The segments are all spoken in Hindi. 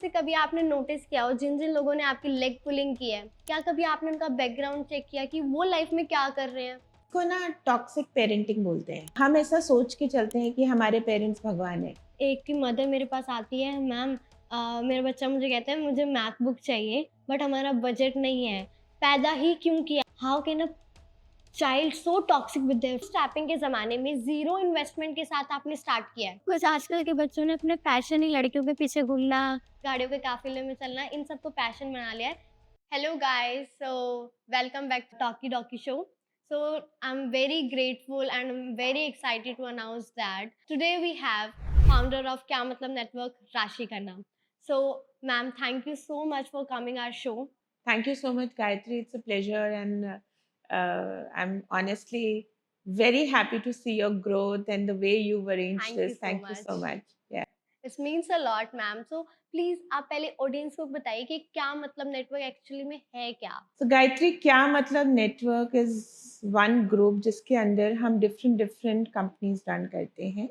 से कभी आपने नोटिस किया हो जिन जिन लोगों ने आपकी लेग पुलिंग की है, क्या कभी आपने उनका बैकग्राउंड चेक किया कि वो लाइफ में क्या कर रहे हैं? को ना टॉक्सिक पेरेंटिंग बोलते हैं। हम ऐसा सोच के चलते हैं कि हमारे पेरेंट्स भगवान है। एक की मदर मेरे पास आती है, मैम मेरा बच्चा मुझे कहता है मुझे मैथ बुक चाहिए बट हमारा बजट नहीं है। पैदा ही क्यों किया? How can a child so toxic with there stepping के ज़माने में ज़ीरो इन्वेस्टमेंट के साथ आपने स्टार्ट किया है। कुछ आजकल के बच्चों ने अपने पैशन ही लड़कियों के पीछे घूमना, गाड़ियों के काफ़िले में चलना, इन सब को पैशन बना लिया है। Hello guys, so welcome back to Talkie Doki Show. So I'm very grateful and I'm very excited to announce that today we have founder of Kya Matlab Network, Rashi Khanna. So ma'am, thank you so much for coming our show. Thank you so much, Gayatri. It's a pleasure, and I'm honestly very happy to see your growth and the way you've arranged Thank this. you so Thank you much. so much. Yeah. This means a lot, ma'am. So please आप पहले ऑडियंस को बताइए कि क्या मतलब नेटवर्क एक्चुअली में है क्या? So Gayatri, क्या मतलब नेटवर्क इज वन ग्रुप जिसके अंदर हम डिफरेंट डिफरेंट कंपनीज रन करते हैं।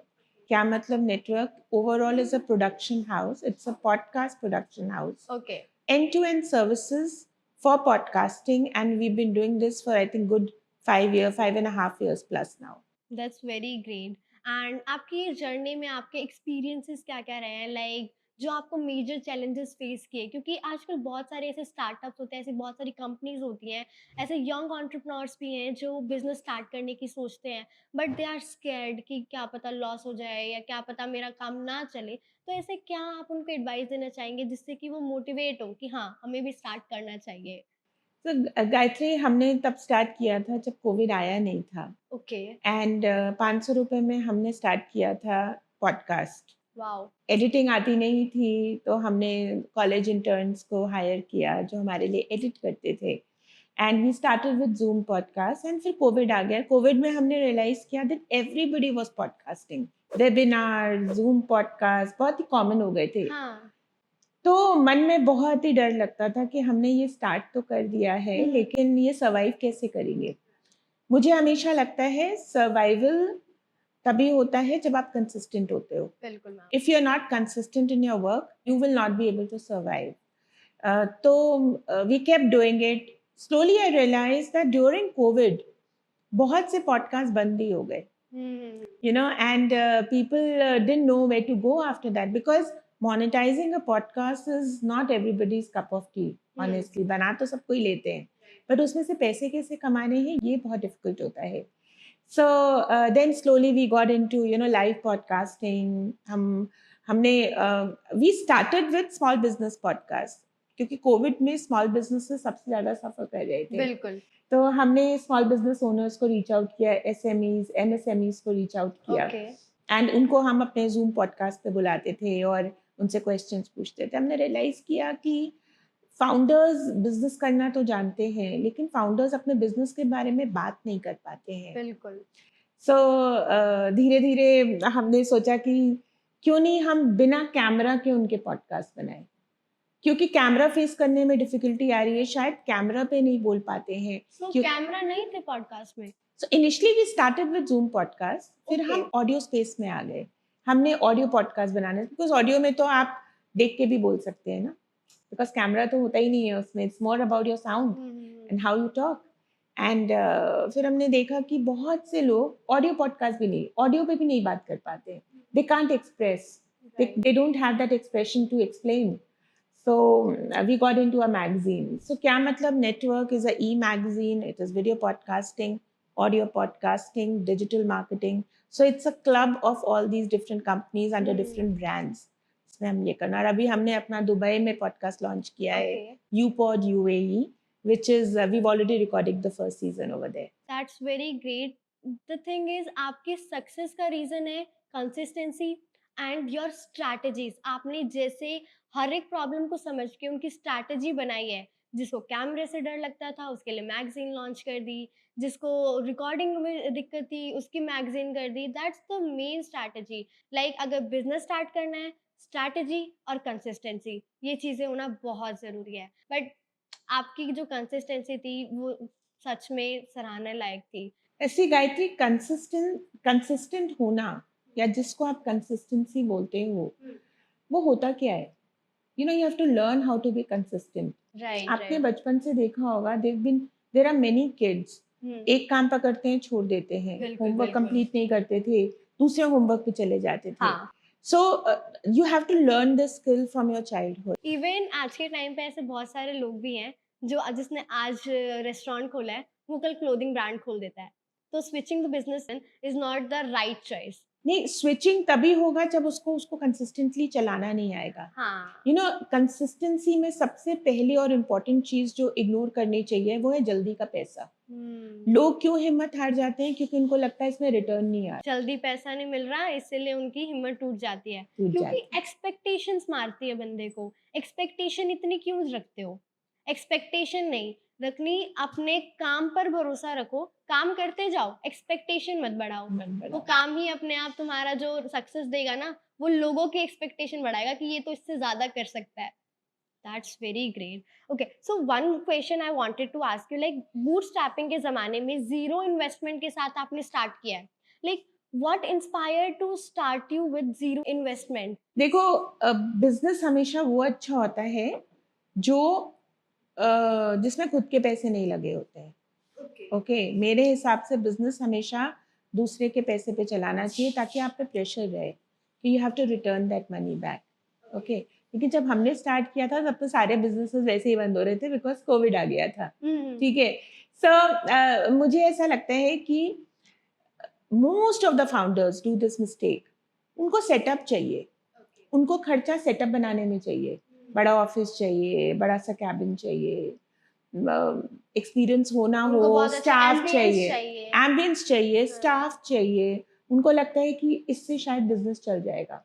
क्या मतलब network overall is a production house. It's a podcast production house, Okay. end-to-end services for podcasting, and we've been doing this for I think good 5.5 years plus now. That's very great and आपकी जर्नी में आपके एक्सपीरियंसेस क्या-क्या रहे हैं? लाइक जो आपको मेजर चैलेंजेस फेस किए क्योंकि आजकल बहुत सारे ऐसे स्टार्टअप्स होते हैं, ऐसी बहुत सारी कंपनीज़ होती हैं, ऐसे यंग एंटरप्रेन्योर्स भी हैं जो बिज़नेस स्टार्ट करने की सोचते हैं, बट दे आर स्कैर्ड कि क्या पता लॉस हो जाए या क्या पता मेरा काम ना चले। तो ऐसे क्या आप उनको एडवाइस देना चाहेंगे जिससे कि वो मोटिवेट हो कि हाँ, हमें भी स्टार्ट करना चाहिए? तो गायत्री, हमने तब स्टार्ट किया था जब कोविड आया नहीं था, ओके, एंड 500 रुपये में हमने स्टार्ट किया था पॉडकास्ट। वॉव! एडिटिंग आती नहीं थी, तो हमने कॉलेज इंटर्न्स को हायर किया जो हमारे लिए एडिट करते थे, and we started with Zoom podcast. And फिर कोविड आ गया। कोविड में हमने रियलाइज़ किया that everybody was podcasting. Webinar, Zoom podcast बहुत ही कॉमन हो गए थे। हाँ। तो मन में बहुत ही डर लगता था कि हमने ये स्टार्ट तो कर दिया है, हुँ, हुँ। लेकिन ये सर्वाइव कैसे करेंगे? मुझे हमेशा लगता है सर्वाइवल तभी होता है जब आप कंसिस्टेंट होते हो। बिल्कुल ma'am. If you're not consistent in your work, you will not be able to survive. तो we kept doing it. Slowly I realized that during COVID, बहुत से पॉडकास्ट बंद ही हो गए, हुँ, and people didn't know where to go after that, because monetizing a podcast is not everybody's cup of tea. Hmm. Honestly, बना तो सब कोई लेते हैं, but उसमें से पैसे कैसे कमाने हैं ये बहुत डिफिकल्ट होता है। So then slowly we got into live podcasting. हमने we started with small business podcast, क्योंकि कोविड में स्मॉल बिजनेसेस सबसे ज़्यादा सफ़र कर रहे थे। बिल्कुल, तो हमने स्मॉल बिजनेस ओनर्स को रीच आउट किया, एसएमईज, एमएसएमईज को रीच आउट किया, ओके। एंड उनको हम अपने ज़ूम पॉडकास्ट पे बुलाते थे और उनसे क्वेश्चंस पूछते थे। हमने रियलाइज़ किया कि फाउंडर्स बिज़नेस करना तो जानते हैं, लेकिन फाउंडर्स अपने बिज़नेस के बारे में बात नहीं कर पाते हैं। बिल्कुल। सो धीरे-धीरे हमने सोचा कि क्यों नहीं हम बिना कैमरा के उनके पॉडकास्ट बनाएँ? क्योंकि कैमरा फेस करने में डिफ़िकल्टी आ रही है, शायद कैमरा पे नहीं बोल पाते हैं। सो क्यों कैमरा नहीं थे पॉडकास्ट में? So initially we started with Zoom podcast, फिर ओके। हम ऑडियो स्पेस में आ गए। हमने ऑडियो पॉडकास्ट बनाने, बिकॉज़ ऑडियो में तो आप देख के भी बोल सकते हैं ना, बिकॉज़ कैमरा तो होता ही नहीं है उसमें। It's more about your sound hmm, hmm, hmm. And how you talk. And फिर हमने देखा कि बहुत से लोग ऑडियो पॉडकास्ट भी नहीं, ऑडियो पे भी नहीं बात कर पाते। They can't express, they write. They don't have that expression to explain. So we got into a magazine. So क्या मतलब network is a e-magazine. It is video podcasting, audio podcasting, digital marketing. So it's a club of all these different companies under hmm, different brands. इसमें हम ये करना, और अभी हमने अपना दुबई में पॉडकास्ट लॉन्च किया है, okay. UPod UAE, which is we've already recorded the first season over there. That's very great. The thing is आपकी सक्सेस का रीज़न है कंसिस्टेंसी एंड योर स्ट्रैटेजीज़। आपने जैसे हर एक प्रॉब्लम को समझ के उनकी स्ट्रैटेजी बनाई है। जिसको कैमरे से डर लगता था उसके लिए मैगज़ीन लॉन्च कर दी, जिसको रिकॉर्डिंग में दिक्कत थी उसकी मैगज़ीन कर दी। That's the main strategy. Like अगर बिज़नेस स्टार्ट करना है, स्ट्रैटेजी और कंसिस्टेंसी ये चीज़ें होना बहुत ज़रूरी है। बट आपकी जो कंसिस्टेंसी थी वो सच में सराहना लायक थी। ऐसी गायत्री, कंसिस्टेंट होना, या जिसको आप कंसिस्टेंसी बोलते हो, हुँ। वो होता क्या है? you have to learn how to be consistent. Right आपने बचपन से देखा होगा, देयर आर मेनी किड्स एक काम पकड़ते हैं, छोड़ देते हैं, बिल्कुल, होमवर्क बिल्कुल। कंप्लीट नहीं करते थे, दूसरे होमवर्क पे चले जाते थे. हाँ, so you have to learn the skill from your childhood. Even आज के टाइम पे ऐसे बहुत सारे लोग भी हैं जो जिसने आज रेस्टोरेंट खोला है, वो कल क्लोथिंग ब्रांड खोल देता है। तो switching the business is not the right choice. नहीं, स्विचिंग तभी होगा जब उसको कंसिस्टेंटली चलाना नहीं आएगा. हाँ, कंसिस्टेंसी में सबसे पहली और इम्पोर्टेंट चीज जो इग्नोर करनी चाहिए वो है जल्दी का पैसा. लोग क्यों हिम्मत हार जाते हैं? क्योंकि उनको लगता है इसमें रिटर्न नहीं आ रहा. जल्दी पैसा नहीं मिल रहा, इसीलिए उनकी हिम्मत टूट जाती है, टूट क्योंकि जाती है. एक्सपेक्टेशंस मारती है बंदे को। एक्सपेक्टेशन इतनी क्यों रखते हो? एक्सपेक्टेशन नहीं रखनी, अपने काम पर भरोसा रखो, काम करते जाओ, एक्सपेक्टेशन मत बढ़ाओ। वो काम ही अपने आप तुम्हारा जो सक्सेस देगा ना, वो लोगों की एक्सपेक्टेशन बढ़ाएगा कि ये तो इससे ज्यादा कर सकता है। That's very great. Okay, so one question I wanted to ask you, like bootstrapping के ज़माने में zero investment के साथ आपने start किया है, like what inspired to start you with zero investment? देखो, बिजनेस हमेशा वो अच्छा होता है जो जिसमें खुद के पैसे नहीं लगे होते हैं. ओके, मेरे हिसाब से बिजनेस हमेशा दूसरे के पैसे पे चलाना चाहिए ताकि आप पे प्रेशर रहे कि you have to return that money back. Okay, क्योंकि जब हमने स्टार्ट किया था तब तो सारे बिजनेसेस वैसे ही बंद हो रहे थे बिकॉज कोविड आ गया था. ठीक है. सो मुझे ऐसा लगता है कि most of the founders do this mistake. उनको सेटअप चाहिए, उनको खर्चा सेटअप बनाने में चाहिए. बड़ा ऑफिस चाहिए, बड़ा सा कैबिन चाहिए, एक्सपीरियंस होना उनको हो, बहुत अच्छा स्टाफ ambience चाहिए, चाहिए। एम्बियंस चाहिए, स्टाफ चाहिए. उनको लगता है कि इससे शायद बिजनेस चल जाएगा.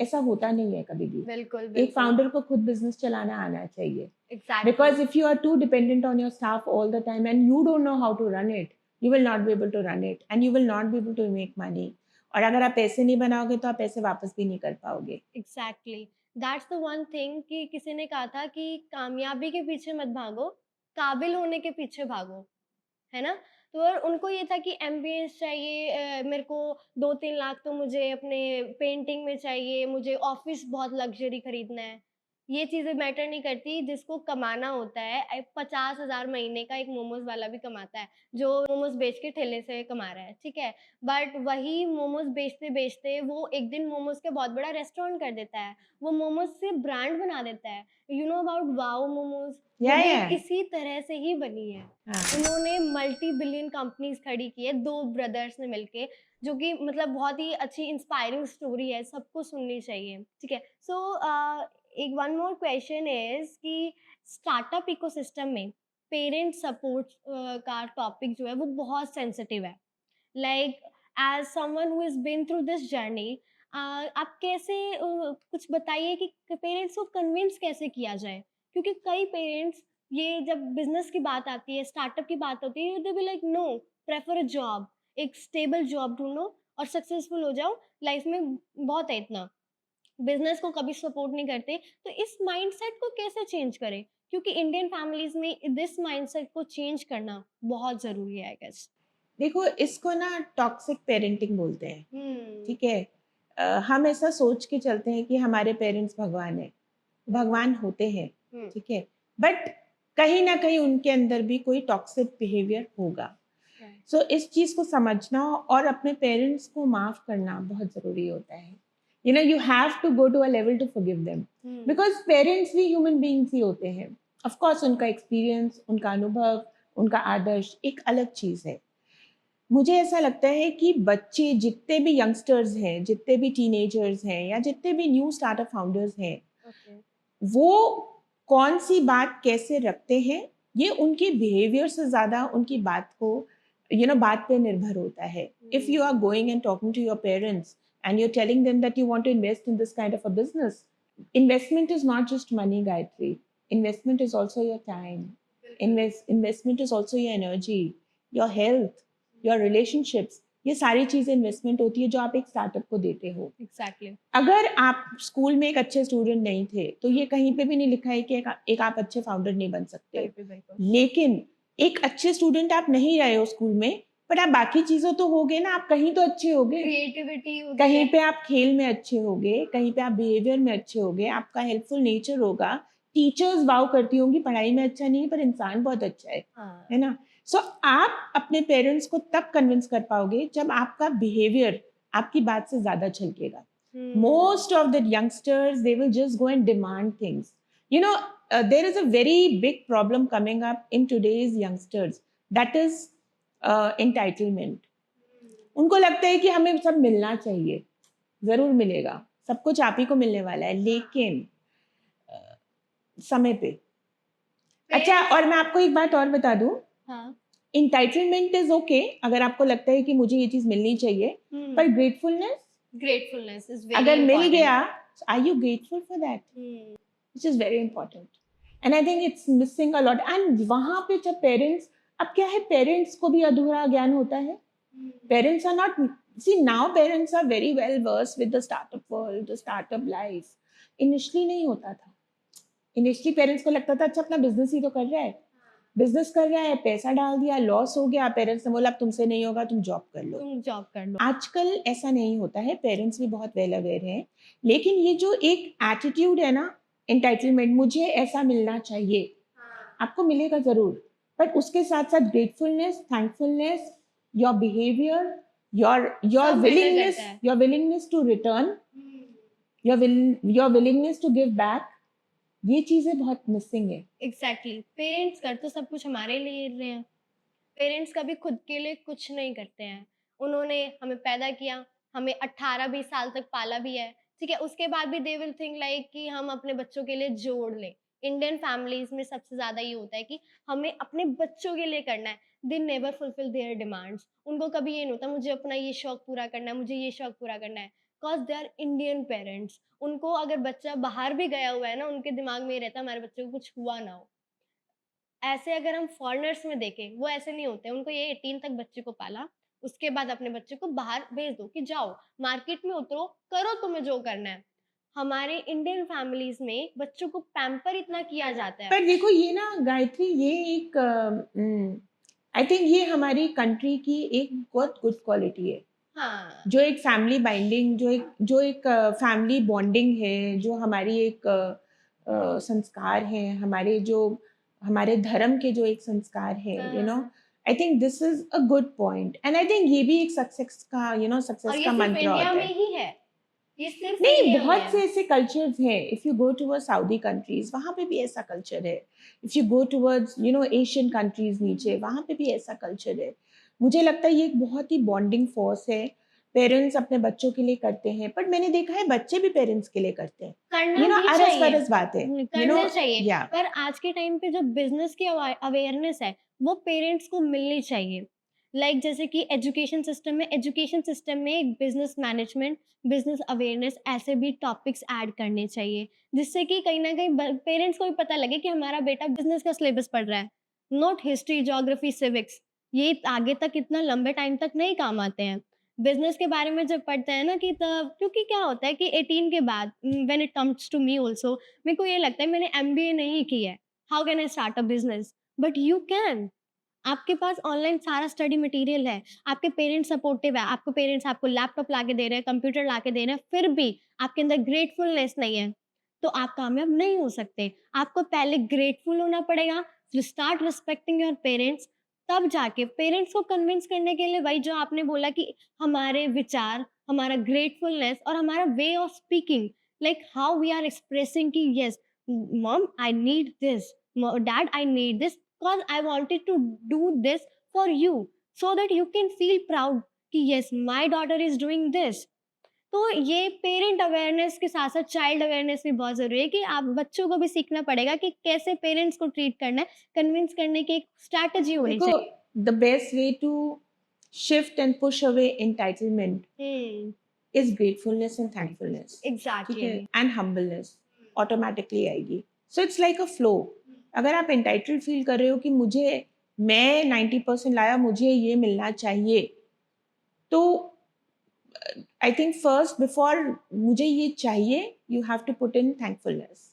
ऐसा होता नहीं है कभी भी. बिल्कुल, एक बिल्कुल। फाउंडर को खुद बिजनेस चलाना आना चाहिए. Exactly. Because if you are too dependent on your staff all the time and you don't know how to run it, you will not be able to run it and you will not be able to make money. और अगर आप पैसे नहीं बनाओगे तो आप पैसे वापस भी नहीं कर पाओगे. Exactly. That's the one thing कि किसी ने कहा था कि कामयाबी के पीछे मत भागो, काबिल होने के पीछे भागो, है ना? तो और उनको ये था कि एम्बियंस चाहिए, मेरे को 2-3 लाख तो मुझे अपने पेंटिंग में चाहिए, मुझे ऑफिस बहुत लग्जरी खरीदना है। ये चीज़ें मैटर नहीं करती, जिसको कमाना होता है 50,000 महीने का एक मोमोज़ वाला भी कमाता है, जो मोमोज़ बेच के ठेले से कमा रहा है, ठीक है? बट वही मोमोज़ बेचते-बेचते वो एक दिन मोमोज़ का बहुत बड़ा रेस्टोरेंट कर देता है, वो मोमोज़ से ब्रांड बना देता है। You know about wow momos? वो भी Yeah. इसी तरह से ही बनी है। हाँ. उन्होंने मल्टी बिलियन कंपनीज खड़ी की है 2 ब्रदर्स ने मिलके, जो कि मतलब बहुत ही अच्छी इंस्पायरिंग स्टोरी है, सबको सुननी चाहिए, ठीक है? सो एक वन मोर क्वेश्चन इज़ कि स्टार्टअप इकोसिस्टम में पेरेंट सपोर्ट का टॉपिक जो है वो बहुत सेंसिटिव है। Like as someone who has been through this journey, आप कैसे कुछ बताइए कि पेरेंट्स को कन्विंस कैसे किया जाए? क्योंकि कई पेरेंट्स, ये जब बिज़नेस की बात आती है, स्टार्टअप की बात होती है, they be like no, prefer a job, एक स्टेबल जॉब ढूँढो और सक्सेसफुल हो जाओ, लाइफ में बहुत है इतना। बिज़नेस को कभी सपोर्ट नहीं करते, तो इस माइंडसेट को कैसे चेंज करें? क्योंकि इंडियन फैमिलीज़ में दिस माइंडसेट को चेंज करना बहुत ज़रूरी है आई गेस। देखो, इसको ना टॉक्सिक पेरेंटिंग बोलते हैं. हुँ। ठीक है. हम ऐसा सोच के चलते हैं कि हमारे पेरेंट्स भगवान है. भगवान होते हैं. हुँ। ठीक है. बट कहीं ना कहीं उनके अंदर भी कोई टॉक्सिक बिहेवियर होगा. राइट। सो इस चीज़ को समझना और अपने पेरेंट्स को माफ़ करना बहुत ज़रूरी होता है. You have to go to a level to forgive them, hmm. Because parents भी ह्यूमन बीइंग्स ही होते हैं. ऑफ कोर्स उनका एक्सपीरियंस, उनका अनुभव, उनका आदर्श एक अलग चीज़ है. मुझे ऐसा लगता है कि बच्चे जितने भी यंगस्टर्स हैं, जितने भी टीनेजर्स हैं या जितने भी न्यू स्टार्टअप फाउंडर्स हैं, ओके। वो कौन सी बात कैसे रखते हैं, ये उनके बिहेवियर से ज़्यादा उनकी बात को बात पे निर्भर होता है. If you are going and talking to your parents and you're telling them that you want to invest in this kind of a business, investment is not just money, Gayatri. Investment is also your time. Investment is also your energy, your health, your relationships. ये सारी चीज़ें इन्वेस्टमेंट होती है जो आप एक स्टार्टअप को देते हो. एग्ज़ैक्टली। अगर आप स्कूल में एक अच्छे स्टूडेंट नहीं थे तो ये कहीं पे भी नहीं लिखा है कि एक आप अच्छे फाउंडर नहीं बन सकते. बिल्कुल, बिल्कुल। लेकिन एक अच्छे स्टूडेंट आप नहीं रहे हो स्कूल में, बट आप बाकी चीज़ों तो होगे ना, आप कहीं तो अच्छे होगे, क्रिएटिविटी कहीं पे आप खेल में अच्छे होगे, कहीं पे आप बिहेवियर में अच्छे होगे, आपका हेल्पफुल नेचर होगा, टीचर्स वाव करती होंगी पढ़ाई में अच्छा नहीं है पर इंसान बहुत अच्छा है ना? सो आप अपने पेरेंट्स को तब कन्विंस कर पाओगे जब आपका बिहेवियर आपकी बात से ज़्यादा छलकेगा। Most of the youngsters, they will just go and demand things. You know, there is a very big problem coming up in today's youngsters. That is entitlement. उनको लगता है कि हमें सब मिलना चाहिए, जरूर मिलेगा, सब कुछ आप ही को मिलने वाला है, लेकिन समय पे। अच्छा, और मैं आपको एक बात और बता दूं, हाँ इंटाइटलमेंट इज ओके अगर आपको लगता है कि मुझे ये चीज मिलनी चाहिए, पर ग्रेटफुलनेस इज वेरी अगर मिल इम्पोर्टेंट। गया, are you grateful for that? Which is very important and I think it's missing a lot. And वहां पे जब पेरेंट्स, अब क्या है, पेरेंट्स को भी अधूरा ज्ञान होता है। Parents are not, see now parents are very well versed with the startup world, the startup life. Initially नहीं होता था। Initially parents को लगता था अच्छा अपना business ही तो कर रहा है, बिजनेस कर रहा है, पैसा डाल दिया, लॉस हो गया, पेरेंट्स ने बोला अब तुमसे नहीं होगा, तुम जॉब कर लो। आजकल ऐसा नहीं होता है, पेरेंट्स भी बहुत वेल अवेयर हैं, लेकिन ये जो एक एटीट्यूड है ना, एंटाइटलमेंट, मुझे ऐसा मिलना चाहिए, आपको मिलेगा जरूर, बट उसके साथ साथ gratefulness, thankfulness, your behaviour, your willingness to return, your willingness to give back, ये चीजें बहुत मिसिंग है। एग्जैक्टली पेरेंट्स कर तो सब कुछ हमारे लिए रहे हैं, पेरेंट्स कभी खुद के लिए कुछ नहीं करते हैं। उन्होंने हमें पैदा किया, हमें 18-20 साल तक पाला भी है, ठीक है, उसके बाद भी दे विल थिंक लाइक कि हम अपने बच्चों के लिए जोड़ लें। इंडियन फैमिलीज में सबसे ज्यादा ये होता है कि हमें अपने बच्चों के लिए करना है। They never fulfil there demands. उनको कभी ये नहीं होता मुझे अपना ये शौक पूरा करना है, मुझे ये शौक पूरा करना है, because they are Indian parents. उनको अगर बच्चा बाहर भी गया हुआ है ना, उनके दिमाग में ये रहता है हमारे बच्चे को कुछ हुआ ना हो। ऐसे अगर हम फॉरेनर्स में देखें, वो ऐसे नहीं होते, उनको ये 18 तक बच्चे को पाला, उसके बाद अपने बच्चे को बाहर भेज दो कि जाओ मार्केट में उतरो, करो तुम्हें जो करना है। हमारे इंडियन फैमिलीज में बच्चों को पैम्पर इतना किया जाता है। पर देखो ये ना गायत्री, ये एक आई थिंक ये हमारी कंट्री की एक बहुत गुड क्वालिटी है। हाँ जो एक फैमिली बाइंडिंग, जो एक फैमिली बॉन्डिंग है, जो हमारी एक संस्कार है, हमारे धर्म के जो एक संस्कार है, I think this is a good point, and I think ये भी एक सक्सेस का और सक्सेस ये का सिर्फ मंत्र इंडिया होता में है। ही है, ये सिर्फ नहीं, इंडिया में बहुत है। से ऐसे कल्चर्स हैं, if you go towards Saudi countries, वहाँ पे भी ऐसा कल्चर है। If you go towards Asian countries नीचे, वहाँ पे भी ऐसा कल्चर है। मुझे लगता है ये एक बहुत ही बॉन्डिंग फोर्स है, पेरेंट्स अपने बच्चों के लिए करते हैं, बट मैंने देखा है बच्चे भी पेरेंट्स के लिए करते हैं। करना भी अरस चाहिए, परस बात है, करना चाहिए। या पर आज के टाइम पे जो बिजनेस की अवेयरनेस है, वो पेरेंट्स को मिलनी चाहिए। लाइक जैसे कि एजुकेशन सिस्टम में एक बिजनेस मैनेजमेंट, बिजनेस अवेयरनेस, ऐसे भी टॉपिक्स ऐड करने चाहिए, जिससे कि कहीं ना कहीं पेरेंट्स को भी पता लगे कि हमारा बेटा बिजनेस का सिलेबस पढ़ रहा है, नॉट हिस्ट्री, ज्योग्राफी, सिविक्स। ये आगे तक इतना लंबे टाइम तक नहीं काम आते हैं। बिजनेस के बारे में जब पढ़ते हैं ना कि तब, क्योंकि क्या होता है कि 18 के बाद, when it comes to me also, मेरे को ये लगता है मैंने एमबीए नहीं की है, how can I start a business? But you can. आपके पास ऑनलाइन सारा स्टडी मटेरियल है, आपके पेरेंट्स सपोर्टिव है, आपको पेरेंट्स आपको लैपटॉप लाके दे रहे हैं, कंप्यूटर लाके दे रहे हैं, फिर भी आपके अंदर ग्रेटफुलनेस नहीं है, तो आप कामयाब नहीं हो सकते। आपको पहले ग्रेटफुल होना पड़ेगा, स्टार्ट रिस्पेक्टिंग योर पेरेंट्स, तब जाके पेरेंट्स को कन्विंस करने के लिए, वही जो आपने बोला कि हमारे विचार, हमारा ग्रेटफुलनेस और हमारा way of speaking, like how we are expressing कि yes mom I need this, dad I need this, because I wanted to do this for you, so that you can feel proud कि yes my daughter is doing this। तो ये पेरेंट अवेयरनेस के साथ साथ चाइल्ड अवेयरनेस भी बहुत जरूरी है कि आप बच्चों को भी सीखना पड़ेगा कि कैसे पेरेंट्स को ट्रीट करना है, कन्विंस करने की एक स्ट्रैटेजी होनी देखो, चाहिए। The best way to shift and push away entitlement is gratefulness and thankfulness, ठीक है, एग्जैक्टली। एंड हम्बलनेस ऑटोमेटिकली आएगी। So it's like a flow. अगर आप एंटाइटल्ड फील कर रहे हो कि मैं 90% लाया, मुझे ये मिलना चाहिए, तो आई थिंक फर्स्ट बिफोर मुझे ये चाहिए, you have to put in thankfulness.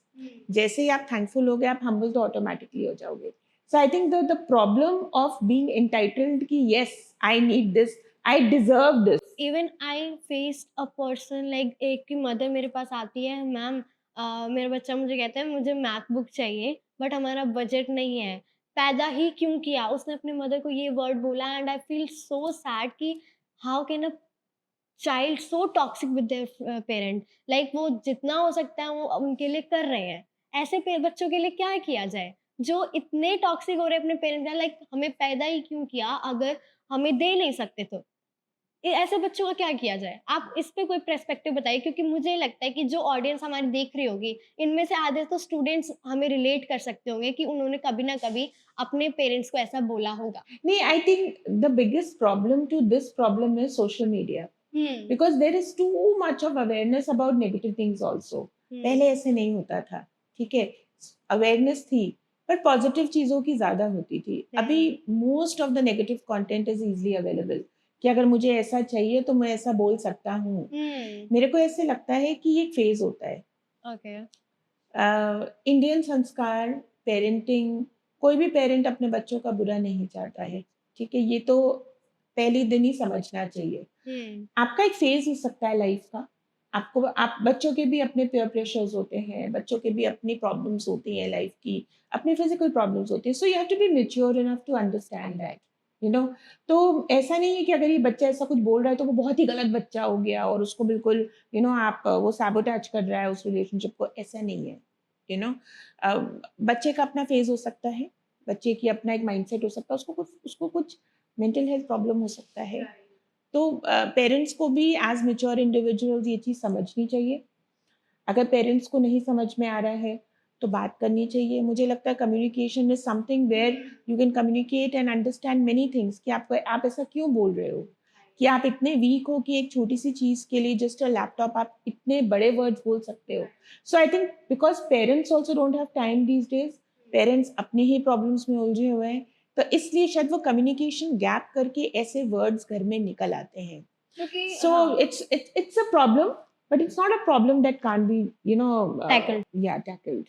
जैसे ही आप थैंकफुल हो गए, आप हम्बल तो ऑटोमेटिकली हो जाओगे। So I think the problem of being entitled कि yes, I need this, I deserve this. Even I faced a person like एक की मदर मेरे पास आती है, मैम मेरा बच्चा मुझे कहता है मुझे मैथ बुक चाहिए बट हमारा बजट नहीं है। पैदा ही क्यों किया? उसने अपनी मदर को ये वर्ड बोला and I feel so sad कि how can a child so toxic with their parent. Like वो जितना हो सकता है वो उनके लिए कर रहे हैं। ऐसे बच्चों के लिए क्या किया जाए जो इतने टॉक्सिक हो रहे हैं अपने पेरेंट्स का? लाइक हमें पैदा ही क्यों किया अगर हमें दे नहीं सकते तो? ऐसे बच्चों का क्या किया जाए? आप इस पे कोई पर्सपेक्टिव बताइए, क्योंकि मुझे लगता है कि जो ऑडियंस हमारी देख रही होगी, इनमें से आधे तो स्टूडेंट्स हमें रिलेट कर सकते होंगे कि उन्होंने कभी ना कभी अपने पेरेंट्स को ऐसा बोला होगा। नहीं, I think the biggest problem to this problem is social media. Hmm, Because there is too much of awareness about negative things also. पहले हुँ, ऐसे नहीं होता था, ठीक है? अवेयरनेस थी, पर पॉजिटिव चीज़ों की ज़्यादा होती थी। अभी हुँ, most of the negative content is easily available कि अगर मुझे ऐसा चाहिए तो मैं ऐसा बोल सकता हूँ। हुँ, मेरे को ऐसे लगता है कि ये एक फ़ेज़ होता है। ओके, इंडियन संस्कार, पेरेंटिंग, कोई भी पेरेंट अपने बच्चों का बुरा नहीं चाहता है, ठीक है? ये तो पहले दिन ही समझना चाहिए। हुँ, आपका एक फ़ेज़ हो सकता है लाइफ़ का। आपको आप बच्चों के भी अपने पीयर प्रेशर्स होते हैं, बच्चों के भी अपनी प्रॉब्लम्स होती हैं लाइफ़ की, अपनी फिज़िकल प्रॉब्लम्स होती हैं। So you have to be mature enough to understand that, you know? तो ऐसा नहीं है कि अगर ये बच्चा ऐसा कुछ बोल रहा है तो वो बहुत ही गलत बच्चा हो गया और उसको बिल्कुल आप वो सैबोटाज कर रहा है उस रिलेशनशिप को, ऐसा नहीं है, यू नो? अ, बच्चे का अपना फ़ेज़ हो सकता है, बच्चे की अपना एक माइंडसेट हो सकता है, उसको कुछ मेंटल हेल्थ प्रॉब्लम हो सकता है। तो पेरेंट्स को भी एज़ मैच्योर इंडिविजुअल्स ये चीज़ समझनी चाहिए। अगर पेरेंट्स को नहीं समझ में आ रहा है, तो बात करनी चाहिए। मुझे लगता है communication is something where you can communicate and understand many things कि आप ऐसा क्यों बोल रहे हो? कि आप इतने वीक हो कि एक छोटी-सी चीज़ के लिए जस्ट अ लैपटॉप आप इतने बड़े वर्ड्स बोल सकते हो। So I think because parents also don't have time these days, parents अपनी ही प्रॉब्लम्स में उलझे हुए हैं, तो इसलिए शायद वो कम्युनिकेशन गैप करके ऐसे वर्ड्स घर में निकल आते हैं। क्योंकि So हाँ, it's a problem, but it's not a problem that can't be, tackle yeah, tackled.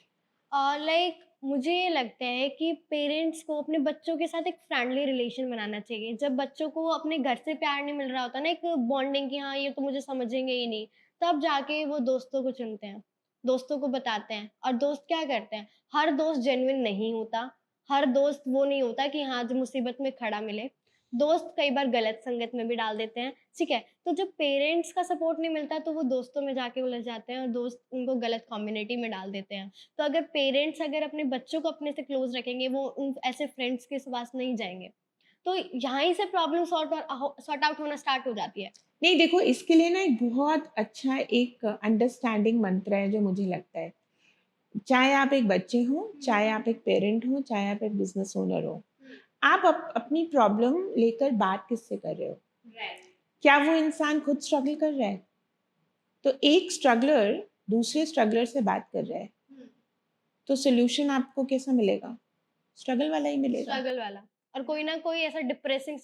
Like मुझे ये लगता है कि पेरेंट्स को अपने बच्चों के साथ एक फ्रेंडली रिलेशन बनाना चाहिए। जब बच्चों को अपने घर से प्यार नहीं मिल रहा होता ना, एक बॉन्डिंग कि हाँ, ये तो मुझे समझेंगे ही नहीं, तब जाके वो दोस्तों को चुनते हैं, दोस्तों को बताते हैं। और दोस्त क्या करते हैं, हर दोस्त जेन्युइन नहीं होता, हर दोस्त वो नहीं होता कि हाँ, जो मुसीबत में खड़ा मिले। दोस्त कई बार गलत संगत में भी डाल देते हैं, ठीक है? तो जब पेरेंट्स का सपोर्ट नहीं मिलता, तो वो दोस्तों में जाके उलझ जाते हैं और दोस्त उनको गलत कम्युनिटी में डाल देते हैं। तो अगर पेरेंट्स अगर अपने बच्चों को अपने से क्लोज़ रखेंगे, वो उन ऐसे फ्रेंड्स के पास नहीं जाएँगे। तो यहाँ ही से प्रॉब्लम सॉर्ट आउट होना स्टार्ट हो जाती है। नहीं, देखो, इसके लिए ना एक बहुत अच्छा एक अंडरस्टैंडिंग मंत्र है जो मुझे लगता है। चाहे आप एक बच्चे हों, चाहे आप एक पेरेंट हो, चाहे आप एक बिज़नेस ओनर हो, आप अपनी प्रॉब्लम लेकर बात किससे कर रहे हो? क्या वो इंसान खुद स्ट्रगल कर रहा है? तो एक स्ट्रगलर दूसरे स्ट्रगलर से बात कर रहा है, तो सॉल्यूशन आपको कैसा मिलेगा? स्ट्रगल वाला ही मिलेगा। स्ट्रगल वाला। और कोई ना कोई ऐसा डिप्रेसिंग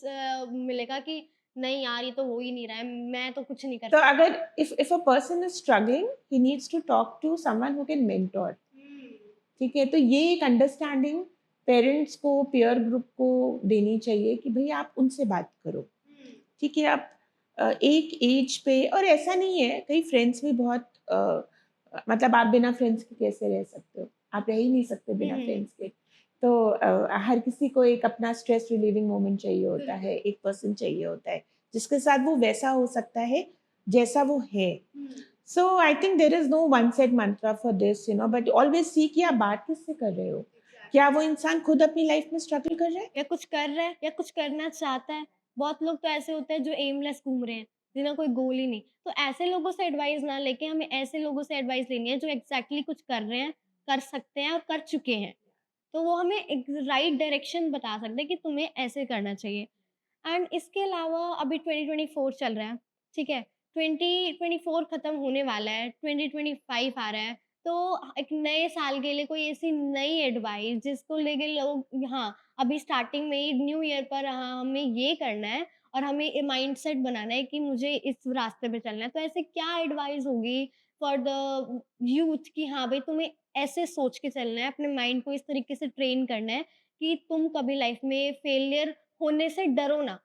मिलेगा कि नहीं यार, ये तो हो ही नहीं रहा है, मैं तो कुछ नहीं कर तो सकता। अगर if a person is struggling, he needs to talk to someone who can mentor. ठीक है? तो ये एक अंडरस्टैंडिंग पेरेंट्स को, पीयर ग्रुप को देनी चाहिए कि भई आप उनसे बात करो। ठीक है? आप एक एज पे, और ऐसा नहीं है, कई फ्रेंड्स भी बहुत मतलब आप बिना फ्रेंड्स के कैसे रह सकते हो? आप रह ही नहीं सकते हुँ, बिना हुँ। फ्रेंड्स के। तो हर किसी को एक अपना स्ट्रेस रिलीविंग मोमेंट चाहिए होता बिल्कुल। है, एक पर्सन चाहिए होता है, जिसके साथ वो वैसा हो सकता है, जैसा वो है। हुँ। So I think there is no one set mantra for this, but always see कि आप बात किससे कर रहे हो? क्या वो इंसान खुद अपनी लाइफ में स्ट्रगल कर रहा है? या कुछ कर रहा है या कुछ करना चाहता है। बहुत लोग तो ऐसे होते हैं जो एमलेस घूम रहे हैं, जिन्हें कोई गोल ही नहीं। तो ऐसे लोगों से एडवाइस ना लेके हमें ऐसे लोगों से एडवाइस लेनी है जो एग्ज़ैक्टली कुछ कर रहे हैं, कर सकते हैं और कर चुके हैं। तो वो हमें एक राइट डायरेक्शन बता सकते हैं कि तुम्हें ऐसे करना चाहिए। एंड इसके अलावा अभी 2024 चल रहा है, ठीक है? 2024 खत्म होने वाला है, 2025 आ रहा है, तो एक नए साल के लिए कोई ऐसी नई एडवाइस जिसको लेके लोग हाँ, अभी स्टार्टिंग में ही न्यू ईयर पर हाँ, हमें ये करना है और हमें ये माइंडसेट बनाना है कि मुझे इस रास्ते पे चलना है। तो ऐसे क्या एडवाइस होगी फॉर द यूथ कि हाँ भाई, तुम्हें ऐसे सोच के चलना है, अपने माइंड को इस तरीके से ट्रेन करना है कि तुम कभी लाइफ में फेलियर होने से डरो ना।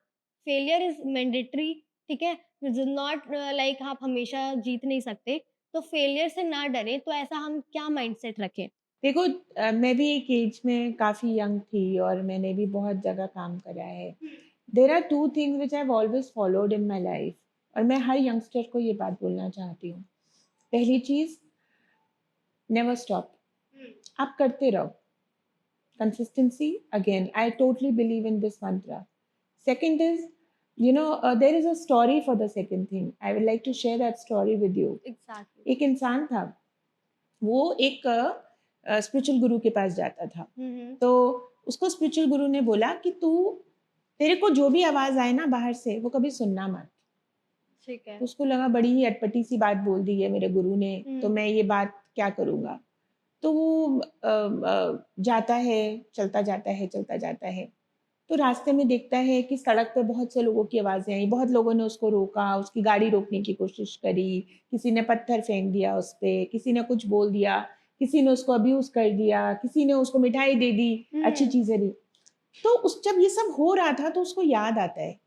फेलियर इज़ मैंडेटरी, ठीक है? इट इज़ नॉट लाइक आप हमेशा जीत नहीं सकते, तो फेलियर से ना डरें, तो ऐसा हम क्या माइंडसेट रखें? देखो मैं भी एक एज में काफ़ी यंग थी और मैंने भी बहुत जगह काम करा है। There are 2 things which I have always followed in my life और मैं हर यंगस्टर को ये बात बोलना चाहती हूँ। पहली चीज़, नेवर स्टॉप। आप करते रहो। Consistency, again, I totally believe in this mantra. Second is, there is a story for the second thing. I would like to share that story with you. Exactly. एक इंसान था, वो एक स्पिरिचुअल गुरु के पास जाता था। हुँ, हुँ। तो उसको स्पिरिचुअल गुरु ने बोला कि तू, तेरे को जो भी आवाज़ आए ना बाहर से, वो कभी सुनना मत। ठीक है। तो उसको लगा बड़ी ही अटपटी सी बात बोल दी है मेरे गुरु ने, तो हुँ। मैं ये बात क्या करूँगा? तो वो जाता है, चलता जाता है। तो रास्ते में देखता है कि सड़क पे बहुत से लोगों की आवाज़ें आई, बहुत लोगों ने उसको रोका, उसकी गाड़ी रोकने की कोशिश करी, किसी ने पत्थर फेंक दिया उस पे, किसी ने कुछ बोल दिया, किसी ने उसको अब्यूज़ कर दिया, किसी ने उसको मिठाई दे दी, अच्छी हुँ। चीज़ें दी। तो उस जब ये सब हो रहा था तो उसको याद आता है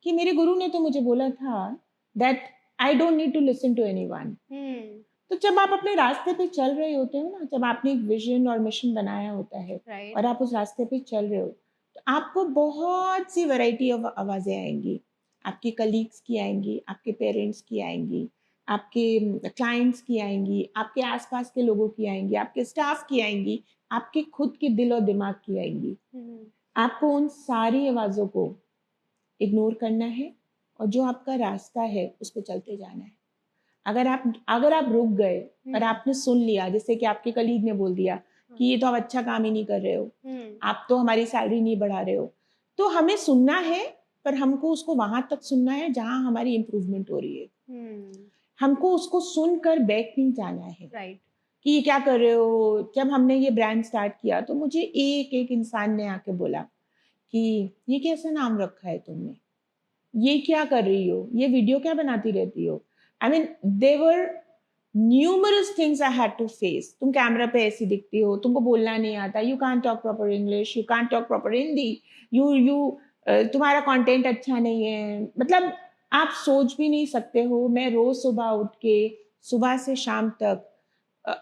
कि मेरे गुरु ने तो मुझे बोला था that I don't need to listen to anyone. हुँ। तो जब आप अपने रास्ते पे चल रहे होते हो ना, जब आपने एक विज़न और मिशन बनाया होता है राइट। और आप उस रास्ते पे चल रहे हो, तो आपको बहुत सी वैरायटी ऑफ आवाज़ें आएँगी। आपके कलीग्स की आएँगी, आपके पेरेंट्स की आएँगी, आपके क्लाइंट्स की आएँगी, आपके आस-पास के लोगों की आएँगी, आपके स्टाफ की आएँगी, आपके खुद के दिल और दिमाग की आएँगी। हुँ। आपको उन सारी आवाज़ों को इग्नोर करना है और जो आपका रास्ता है, उस पे चलते जाना है। अगर आप रुक गए और हुँ। आपने सुन लिया, जैसे कि आपके कलीग ने बोल दिया हाँ। कि ये तो आप अच्छा काम ही नहीं कर रहे हो, हुँ। आप तो हमारी सैलरी नहीं बढ़ा रहे हो। तो हमें सुनना है, पर हमको उसको वहाँ तक सुनना है जहाँ हमारी इम्प्रूवमेंट हो रही है। हुँ। हमको उसको सुनकर बैक नहीं जाना है राइट। कि ये क्या कर रहे हो? जब हमने ये ब्रांड स्टार्ट किया तो मुझे एक-एक इंसान ने आके बोला कि ये कैसा नाम रखा है तुमने? ये क्या कर रही हो? ये वीडियो क्या बनाती रहती हो? I mean there were numerous things I had to face. तुम कैमरा पे ऐसी दिखती हो, तुमको बोलना नहीं आता, you can't talk proper English, you can't talk proper Hindi, you तुम्हारा कंटेंट अच्छा नहीं है। मतलब आप सोच भी नहीं सकते हो, मैं रोज़ सुबह उठ के सुबह से शाम तक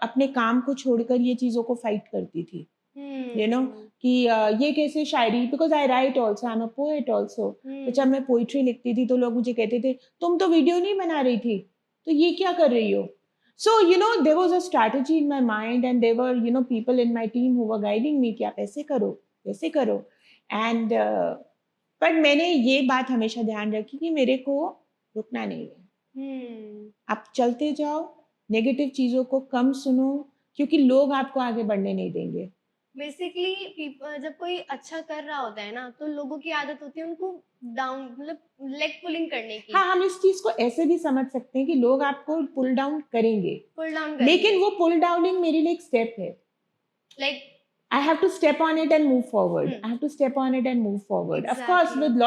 अपने काम को छोड़कर ये चीज़ों को फाइट करती थी। यू नो हुँ। कि ये कैसे शायरी, because I write also, I am a poet also. तो जब हुँ। मैं पोएट्री लिखती थी तो लोग मुझे कहते थे, "तुम तो वीडियो नहीं बना रही थी, तो ये क्या कर रही हो?" So there was a strategy in my mind and there were people in my team who were guiding me कि आप ऐसे करो, वैसे करो। एंड पर मैंने ये बात हमेशा ध्यान रखी कि मेरे को रुकना नहीं है। हुँ। आप चलते जाओ, नेगेटिव चीज़ों को कम सुनो, क्योंकि लोग आपको आगे बढ़ने नहीं देंगे। बेसिकली जब कोई अच्छा कर रहा होता है ना, तो लोगों की आदत होती है उनको डाउन मतलब लेग पुलिंग करने की, हाँ, हम इस चीज़ को ऐसे भी समझ सकते हैं कि लोग आपको पुल डाउन करेंगे, पुल डाउन लेकिन करेंगे। वो पुल डाउनिंग मेरे लिए एक स्टेप है। Like I have to step on it and move hmm, forward. I have to step on it and move forward. Of course, exactly. with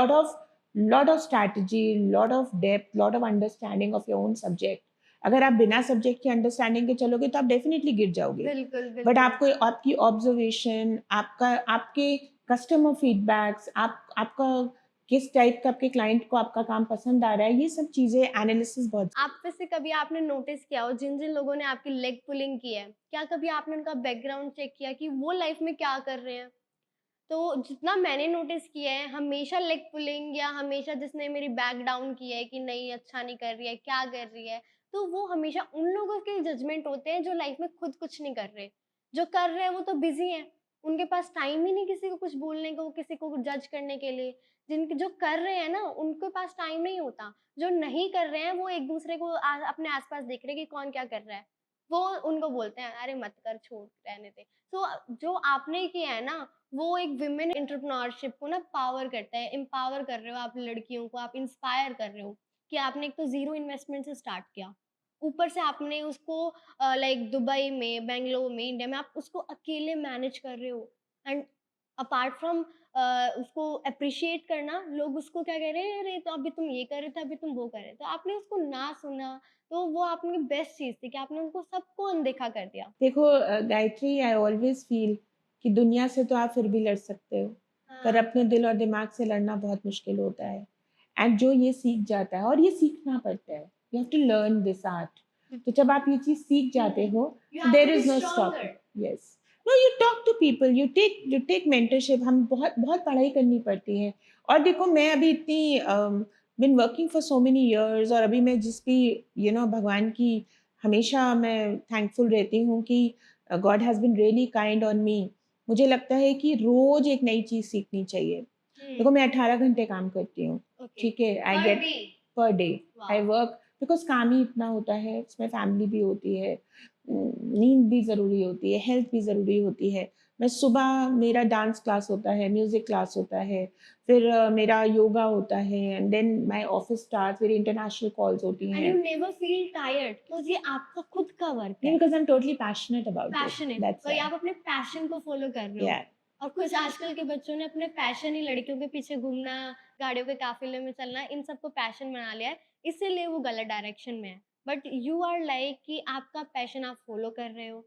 lot of strategy, lot of depth, lot of understanding of your own subject. अगर आप बिना सब्जेक्ट के अंडरस्टैंडिंग के चलोगे तो आप डेफिनेटली गिर जाओगे। बिल्कुल, बट बिल्कुल। आपको आपकी ऑब्जर्वेशन, आपके कस्टमर फीडबैक्स, आपका किस टाइप का आपके क्लाइंट को आपका काम पसंद आ रहा है, ये सब चीज़ें एनालिसिस बहुत। आप में से कभी आपने नोटिस किया हो जिन-जिन लोगों ने आपकी लेग पुलिंग की है, क्या कभी आपने उनका बैकग्राउंड चेक किया कि वो लाइफ़ में क्या कर रहे हैं? तो जितना मैंने नोटिस किया है, हमेशा लेग पुलिंग या हमेशा जिसने मेरी बैक डाउन की है कि नहीं अच्छा नहीं कर रही है, क्या कर रही है, तो वो हमेशा उन लोगों के जजमेंट होते हैं जो लाइफ में खुद कुछ नहीं कर रहे। जो कर रहे हैं वो तो बिज़ी हैं, उनके पास टाइम ही नहीं किसी को कुछ बोलने को, किसी को जज करने के लिए। जिनके जो कर रहे हैं ना, उनके पास टाइम नहीं होता। जो नहीं कर रहे हैं, वो एक-दूसरे को अपने आस-पास देख रहे हैं कि कौन क्या कर रहा है। वो उनको बोलते हैं, "अरे मत कर, छोड़, रहने दे।" तो जो आपने किया है ना, वो एक विमेन एंटरप्रेन्योरशिप को ना पावर करता है, एम्पावर कर रहे हो आप लड़कियों को, आप इंस्पायर कर रहे हो कि आपने एक तो ज़ीरो इन्वेस्टमेंट से स्टार्ट किया। ऊपर से आपने उसको लाइक दुबई में, बैंगलोर में, इंडिया में आप उसको अकेले मैनेज कर रहे हो एंड अपार्ट फ्रॉम उसको एप्रिशिएट करना, लोग उसको क्या कह रहे हैं, "अरे! तो अभी तुम ये कर रहे थे, अभी तुम वो कर रहे थे।" तो आपने उसको ना सुना, तो वो आपकी बेस्ट चीज़ थी कि आपने उनको सबको अनदेखा कर दिया। देखो गायत्री, आई ऑलवेज़ फ़ील कि दुनिया से तो आप फिर भी लड़ सकते हो, पर हाँ, अपने दिल और दिमाग से लड़ना बहुत मुश्किल होता है। एंड जो ये सीख जाता है, और ये सीखना पड़ता है, you have to learn this art. तो जब आप ये चीज़ सीख जाते हो, you have there to be is no stronger. Stopping. Yes, no, you talk to people, you take mentorship. हम बहुत बहुत पढ़ाई करनी पड़ती है। और देखो, मैं अभी इतनी been working for so many years, और अभी मैं जिस भी भगवान की हमेशा मैं थैंकफुल रहती हूँ कि God has been really kind on me. मुझे लगता है कि रोज़ एक नई चीज़ सीखनी चाहिए। देखो, मैं 18 घंटे काम करती हूँ, Okay. ठीक है? I Per get day. Per day, I Wow. Work, because काम ही इतना होता है, उसमें फैमिली भी होती है, नींद भी ज़रूरी होती है, हेल्थ भी ज़रूरी होती है। मैं सुबह, मेरा डांस क्लास होता है, म्यूज़िक क्लास होता है, फिर मेरा योगा होता है, and then my office starts, मेरी इंटरनेशनल कॉल्स होती And हैं। you never feel tired because ये आपका खुद का वर्क नहीं, है, because I am totally passionate about it, passionate, that's वही व्हाई। आप अपने पैशन को फॉलो कर रहे हो। या और कुछ आजकल के बच्चों ने अपने पैशन ही लड़कियों के पीछे घूमना, गाड़ियों के काफिले में चलना, इन सबको पैशन बना लिया है, इसीलिए वो गलत डायरेक्शन में है। बट यू आर लाइक कि आपका पैशन आप फॉलो कर रहे हो,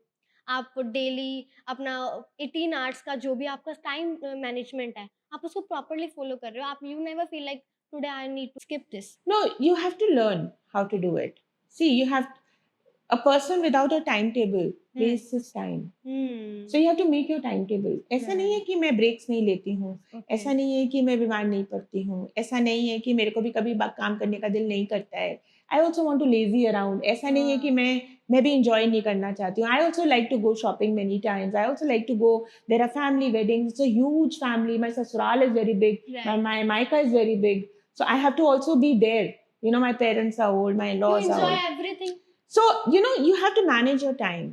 आप डेली अपना 18 आवर्स का जो भी आपका टाइम मैनेजमेंट है, आप उसको प्रॉपर्ली फॉलो कर रहे हो। आप you never feel like today I need to skip this. No, you have to learn how to do it. See, you have a person without a timetable hmm wastes his time. So hmm you have to make your timetable. ऐसा नहीं है राइट कि मैं ब्रेक्स नहीं लेती हूँ, ओके ऐसा नहीं है कि मैं बीमार नहीं पड़ती हूँ, ऐसा नहीं है कि मेरे को भी कभी काम करने का दिल नहीं करता है। I also want too lazy around. ऐसा नहीं है कि हाँ मैं भी इंजॉय नहीं करना चाहती हूँ। I also like to go shopping many times. I also like to go, there are family weddings, it's a huge family, my sasural is very big, right my Maika is very big. So I have to also be there. My parents are old, my you in-laws are enjoy old. Everything So, you have to manage your time.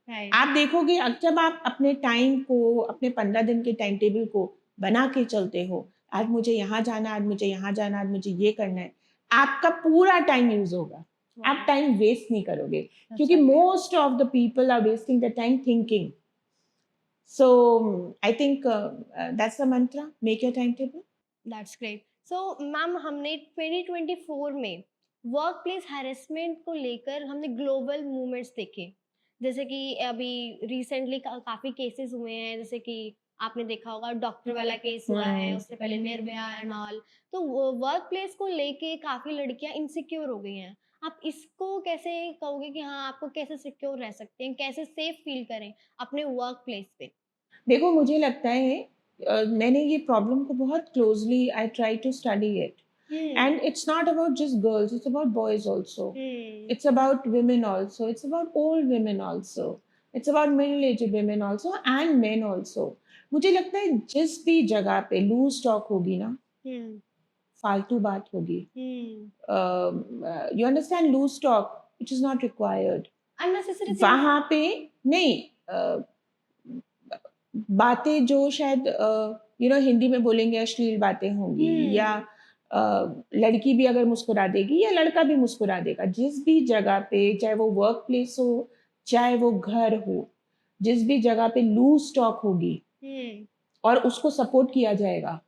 Right आप देखोगे, जब आप अपने टाइम को, अपने 15 दिन के टाइम टेबल को बना के चलते हो, आज मुझे यहाँ जाना, आज मुझे यहाँ जाना, आज मुझे ये करना है, आपका पूरा टाइम यूज होगा। आप टाइम वेस्ट नहीं करोगे, क्योंकि most of the people are wasting the time thinking. So I think that's the mantra, make your timetable. That's great. So ma'am, हमने 2024 में वर्क प्लेस हैरेसमेंट को लेकर हमने ग्लोबल मूवमेंट्स देखे, जैसे कि अभी रिसेंटली काफी केसेस हुए हैं, जैसे कि आपने देखा होगा डॉक्टर वाला केस हुआ है, उससे पहले निर्भया एंड ऑल। तो वर्क प्लेस को लेके काफी लड़कियां इनसिक्योर हो गई हैं। आप इसको कैसे कहोगे कि हाँ, आपको कैसे सिक्योर रह सकते हैं, कैसे सेफ फील करें अपने वर्क प्लेस पे? देखो, मुझे लगता है मैंने ये प्रॉब्लम को बहुत closely, I try to study it, hmm and it's not about just girls, it's about boys also, hmm it's about women also, it's about old women also, it's about middle aged women also, and men also. मुझे लगता है जिस भी जगह पे लूज टॉक होगी ना, हम्म फालतू बात होगी, hmm you understand, loose talk it is not required. Unnecessary thing. वहां पे नहीं, बातें जो शायद हिंदी में बोलेंगे अश्लील बातें होंगी, या लड़की भी अगर मुस्कुरा देगी या लड़का भी मुस्कुरा देगा, जिस भी जगह पे, चाहे वो वर्क प्लेस हो, चाहे वो घर हो, जिस भी जगह पे लूज टॉक होगी हम्म और उसको सपोर्ट किया जाएगा,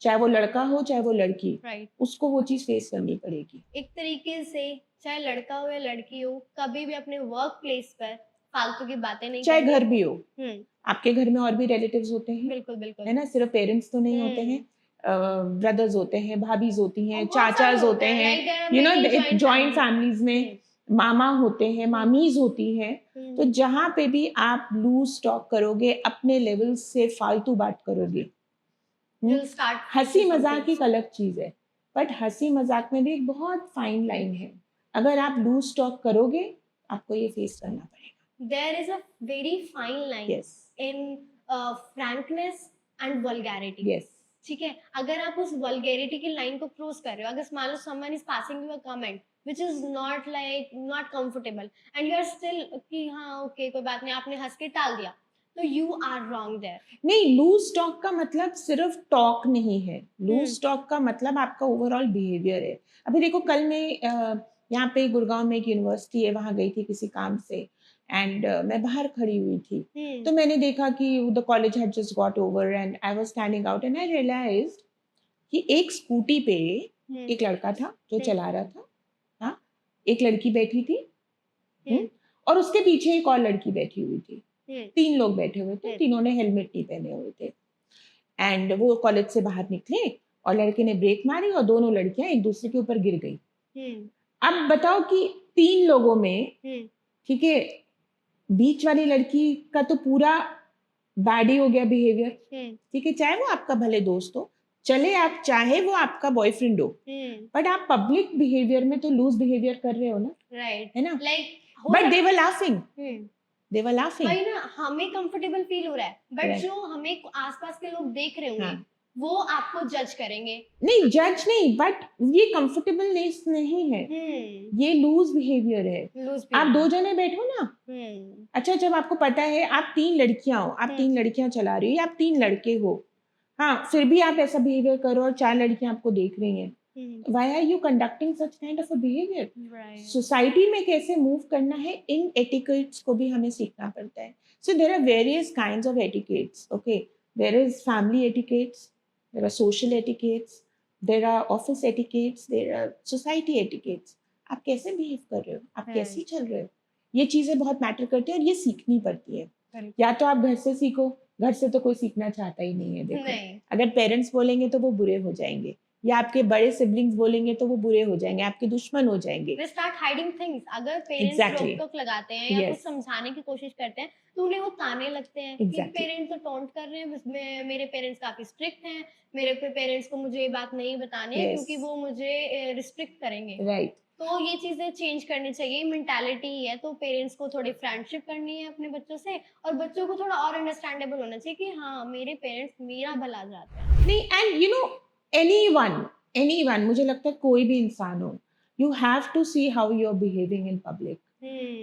चाहे वो लड़का हो चाहे वो लड़की, राइट। उसको वो चीज़ फेस करनी पड़ेगी। एक तरीके से चाहे लड़का हो या लड़की हो, कभी भी अपने वर्क प्लेस पर फालतू की बातें नहीं चाहे करनी। घर भी हो, हम्म आपके घर में और भी रिलेटिव्स होते हैं, बिल्कुल बिल्कुल। है ना? सिर्फ पेरेंट्स तो नहीं होते हैं, ब्रदर्स होते हैं, भाभीज होती और हैं, बहुत सारे चाचाज होते हैं, like there are many joint joint family. Families में मामा होते हैं, मामीज होती हैं। तो जहाँ पे भी आप लूज टॉक करोगे, अपने लेवल से फालतू बात करोगे, विल स्टार्ट हंसी मजाक एक अलग चीज है, बट हंसी मजाक में भी एक बहुत फाइन लाइन है। अगर आप लूज टॉक करोगे, आपको ये फेस करना पड़ेगा। There is a very fine line yes in frankness and vulgarity. Yes ठीक है, अगर आप उस वल्गैरिटी की लाइन को क्रॉस कर रहे हो, अगर मान लो someone is passing you a comment which is not like not comfortable and you are still कि हाँ ओके कोई बात नहीं, आपने हंस के टाल दिया, तो यू आर रॉन्ग देयर। नहीं, लूज टॉक का मतलब सिर्फ टॉक नहीं है, लूज टॉक का मतलब आपका ओवरऑल बिहेवियर है। अभी देखो, कल मैं यहाँ पे गुड़गांव में एक यूनिवर्सिटी है, वहाँ गई थी किसी काम से, एंड मैं बाहर खड़ी हुई थी, तो मैंने देखा कि the college had just got over and I was standing out, and I realized कि एक स्कूटी पे एक लड़का था जो चला रहा था, हाँ, एक लड़की बैठी थी, और उसके पीछे एक और लड़की बैठी हुई थी। हम्म, 3 लोग बैठे हुए थे, तीनों ने हेलमेट नहीं पहने हुए थे एंड वो कॉलेज से बाहर निकले और लड़के ने ब्रेक मारी और दोनों लड़कियां एक दूसरे के ऊपर गिर गई। हम्म, अब बताओ कि 3 लोगों में, हम्म, ठीक है, बीच वाली लड़की का तो पूरा बैड ही हो गया बिहेवियर, हम्म, ठीक है, चाहे वो आपका भले दोस्त हो, चले आप चाहे वो आपका बॉयफ्रेंड हो, बट आप पब्लिक बिहेवियर में तो लूज बिहेवियर कर रहे हो ना, राइट, है ना? लाइक हो बट रहा दे वर लाफिंग, है। दे वर लाफिंग, वही ना, हमें कंफर्टेबल फील हो रहा है, बट राइट, जो हमें आसपास के लोग देख रहे होंगे हाँ, वो आपको जज करेंगे। नहीं जज नहीं, बट ये कंफर्टेबलनेस नहीं है, ये लूज बिहेवियर है। लूज आप 2 जने बैठो ना, अच्छा जब आपको पता है आप 3 लड़कियां हो, आप 3 लड़कियां चला रही हो या आप 3 लड़के हो, हाँ, फिर भी आप ऐसा बिहेवियर करो और 4 लड़कियां आपको देख रही हैं, why are you conducting such kind of a behavior? Right, society में कैसे मूव करना है, इन एटिकेट्स को भी हमें सीखना पड़ता है। So there are various kinds of etiquettes, okay, there is family etiquettes, there are social etiquettes, there are office etiquettes, there are society etiquettes. आप कैसे बिहेव कर रहे हो, आप कैसे चल रहे हो, ये चीज़ें बहुत मैटर करती है और ये सीखनी पड़ती है। या तो आप घर से सीखो, घर से तो कोई सीखना चाहता ही नहीं है, देखो नहीं, अगर पेरेंट्स बोलेंगे तो वो बुरे हो जाएंगे, या आपके बड़े सिबलिंग्स बोलेंगे तो वो बुरे हो जाएंगे, आपके दुश्मन हो जाएंगे। They start hiding things. अगर पेरेंट्स एग्जैक्टली, रोक टोक लगाते हैं या कुछ यस, समझाने की कोशिश करते हैं तो उन्हें वो ताने लगते हैं कि एग्जैक्टली, पेरेंट्स तो टोंट कर रहे हैं, मेरे पेरेंट्स काफी स्ट्रिक्ट हैं, मेरे पेरेंट्स को मुझे ये बात नहीं बतानी है यस, क्योंकि वो मुझे रिस्ट्रिक्ट करेंगे। राइट, तो ये चीजें चेंज करनी चाहिए, मेंटालिटी है, तो पेरेंट्स को थोड़ी फ्रेंडशिप करनी है अपने बच्चों से, और बच्चों को थोड़ा और अंडरस्टैंडेबल होना चाहिए कि हाँ मेरे पेरेंट्स मेरा भला चाहते हैं। नहीं, and you know, anyone, anyone, मुझे लगता है कोई भी इंसान हो, you have to see how you are behaving in public,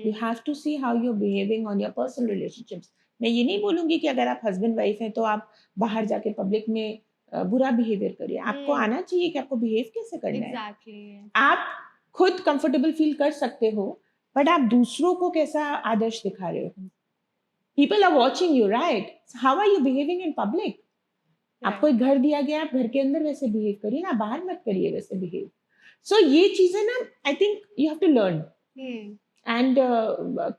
you have to see how you are behaving on your personal relationships. मैं ये नहीं बोलूंगी कि अगर आप हस्बैंड वाइफ हैं तो आप बाहर जाके पब्लिक में बुरा बिहेवियर करिए, आपको आना चाहिए कि आपको बिहेव कैसे करना है। एग्जैक्टली, आप खुद कंफर्टेबल फील कर सकते हो, बट आप दूसरों को कैसा आदर्श दिखा रहे हो, people are watching you, right, how are you behaving in public. आपको एक घर दिया गया, आप घर के अंदर वैसे बिहेव करिए ना, बाहर मत करिए वैसे बिहेव। सो ये चीजें ना, I think you have to learn, and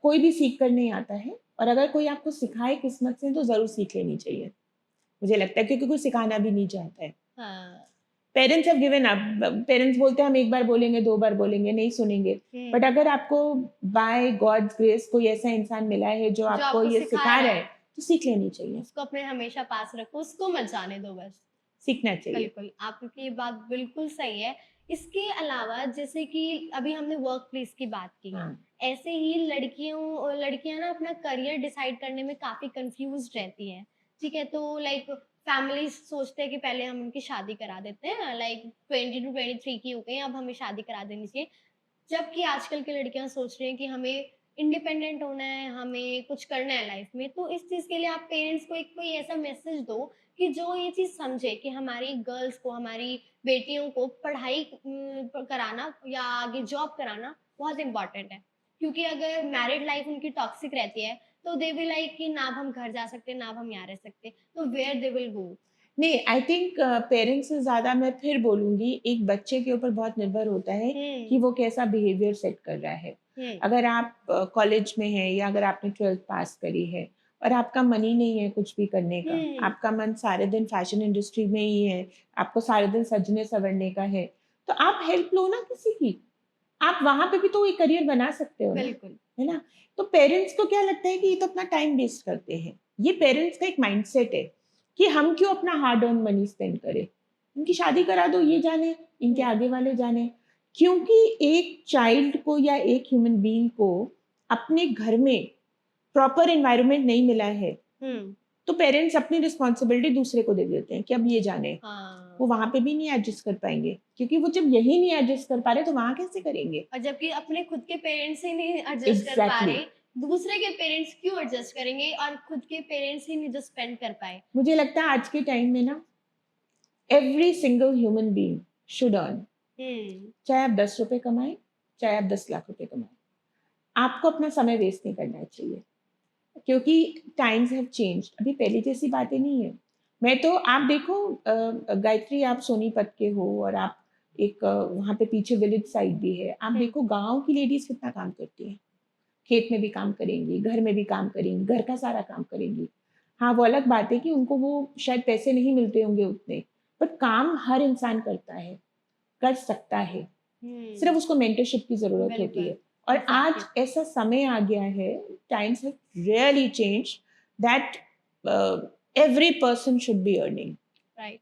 कोई भी सीख कर नहीं आता है, और अगर कोई आपको सिखाए किस्मत से तो जरूर सीख लेनी चाहिए, मुझे लगता है, क्योंकि कोई सिखाना भी नहीं चाहता है। हाँ, parents have given up, parents बोलते हैं हम एक बार बोलेंगे, 2 बार बोलेंगे, नहीं सुनेंगे, बट अगर आपको बाय गॉड्स ग्रेस कोई ऐसा इंसान मिला है जो आपको ये सिखा रहा है तो सीख लेनी चाहिए, उसको अपने हमेशा पास रखो, उसको मत जाने दो बस। सीखना चाहिए। बिल्कुल, आपकी ये बात बिल्कुल सही है। इसके अलावा जैसे कि अभी हमने वर्क प्लेस की बात की, हाँ, ऐसे ही लड़कियाँ ना अपना करियर डिसाइड करने में काफ़ी कन्फ्यूज़्ड रहती हैं, ठीक है? तो लाइक फैमिलीज़ सोचते हैं कि पहले हम उनकी शादी करा देते हैं, लाइक 20 टू 23 की हो गई हैं, अब हमें शादी करा देनी चाहिए। जबकि आजकल की लड़कियां सोच रही हैं कि हमें इंडिपेंडेंट होना है, हमें कुछ करना है लाइफ में, तो इस चीज के लिए आप पेरेंट्स को एक कोई ऐसा मैसेज दो कि जो ये चीज समझे कि हमारी गर्ल्स को, हमारी बेटियों को पढ़ाई कराना या आगे जॉब कराना बहुत इंपॉर्टेंट है, क्योंकि अगर मैरिड लाइफ उनकी टॉक्सिक रहती है तो दे विल लाइक कि ना अब हम घर जा सकते, ना अब हम यहाँ रह सकते, तो वेयर दे विल गो। नहीं, आई थिंक पेरेंट्स से ज़्यादा मैं फिर बोलूँगी एक बच्चे के ऊपर बहुत निर्भर होता है कि वो कैसा बिहेवियर सेट कर रहा है। अगर आप कॉलेज में हैं या अगर आपने 12th पास करी है और आपका मन ही नहीं है कुछ भी करने का, आपका मन सारे दिन फैशन इंडस्ट्री में ही है, आपको सारे दिन सजने-संवरने का है, तो आप हेल्प लो ना किसी की। आप वहाँ पे भी तो एक करियर बना सकते हो ना, बिल्कुल, है ना? तो पेरेंट्स को क्या लगता है कि ये तो अपना टाइम वेस्ट करते हैं। ये पेरेंट्स का एक माइंडसेट है कि हम क्यों अपना हार्ड अर्न मनी स्पेंड करें? इनकी शादी करा दो, ये जाने, इनके आगे वाले जाने। क्योंकि एक चाइल्ड को या एक ह्यूमन बीइंग को अपने घर में प्रॉपर एनवायरनमेंट नहीं मिला है, तो पेरेंट्स अपनी रिस्पॉन्सिबिलिटी दूसरे को दे देते हैं कि अब ये जाने। हाँ, वो वहाँ पे भी नहीं एडजस्ट कर पाएँगे, क्योंकि वो जब यही नहीं एडजस्ट कर पा रहे तो वहाँ कैसे करेंगे? और जबकि अपने खुद के पेरेंट्स ही नहीं एडजस्ट कर पा एग्ज़ैक्टली। रहे, दूसरे के पेरेंट्स क्यों एडजस्ट करेंगे, और खुद के पेरेंट्स ही नहीं जो स्पेंड कर पाए। मुझे लगता है आज के टाइम में ना every single human being should earn, चाहे आप 10 रुपए कमाएँ, चाहे आप 10 लाख रुपए कमाएँ। आपको अपना समय वेस्ट नहीं करना चाहिए, क्योंकि टाइम्स हैव चेंज्ड, अभी पहले जैसी बातें नहीं है। मैं तो आप देखो गायत्री, आप सोनीपत के हो और आप एक वहाँ पे पीछे विलेज साइड भी है, आप देखो गाँव की लेडीज़ कितना काम करती हैं, खेत में भी काम करेंगी, घर में भी काम करेंगी, घर का सारा काम करेंगी। हाँ, वो अलग बात है कि उनको वो शायद पैसे नहीं मिलते होंगे उतने, बट काम हर इंसान करता है, कर सकता है, सिर्फ उसको मेंटरशिप की ज़रूरत होती है। बिल्कुल और आज एग्जैक्टली ऐसा समय आ गया है, times have really change that every person should be earning. Right.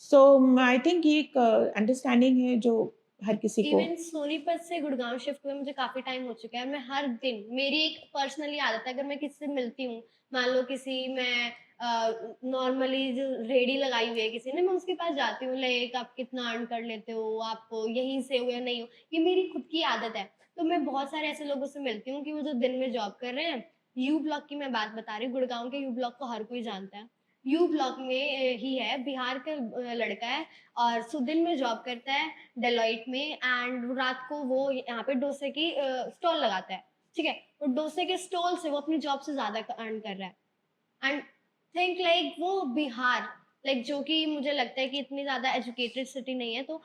So I think ये एक अंडरस्टैंडिंग है जो हर किसी को। इवन सोनीपत से गुड़गांव शिफ्ट हुए मुझे काफी टाइम हो चुका है। मैं हर दिन, मेरी एक पर्सनली आदत है, अगर मैं किसी से मिलती हूँ, मान लो किसी मैं नॉर्मली जो रेडी लगाई हुई है किसी ने, मैं उसके पास जाती हूँ, लाइक आप कितना अर्न कर लेते हो, आप यहीं से हो या नहीं हो, ये मेरी खुद की आदत है। तो मैं बहुत सारे ऐसे लोगों से मिलती हूँ कि वो जो दिन में जॉब कर रहे हैं, यू ब्लॉक की मैं बात बता रही हूँ, गुड़गांव के यू ब्लॉक को हर कोई जानता है। यू ब्लॉक में ही है, बिहार का लड़का है, और दिन में जॉब करता है डेलॉइट में, एंड रात को वो यहाँ पे डोसे की स्टॉल लगाता है। ठीक है, और डोसे के स्टॉल से वो अपनी जॉब से ज्यादा अर्न कर रहा है। एंड थिंक लाइक वो बिहार, लाइक जो कि मुझे लगता है कि इतनी ज्यादा एजुकेटेड सिटी नहीं है, तो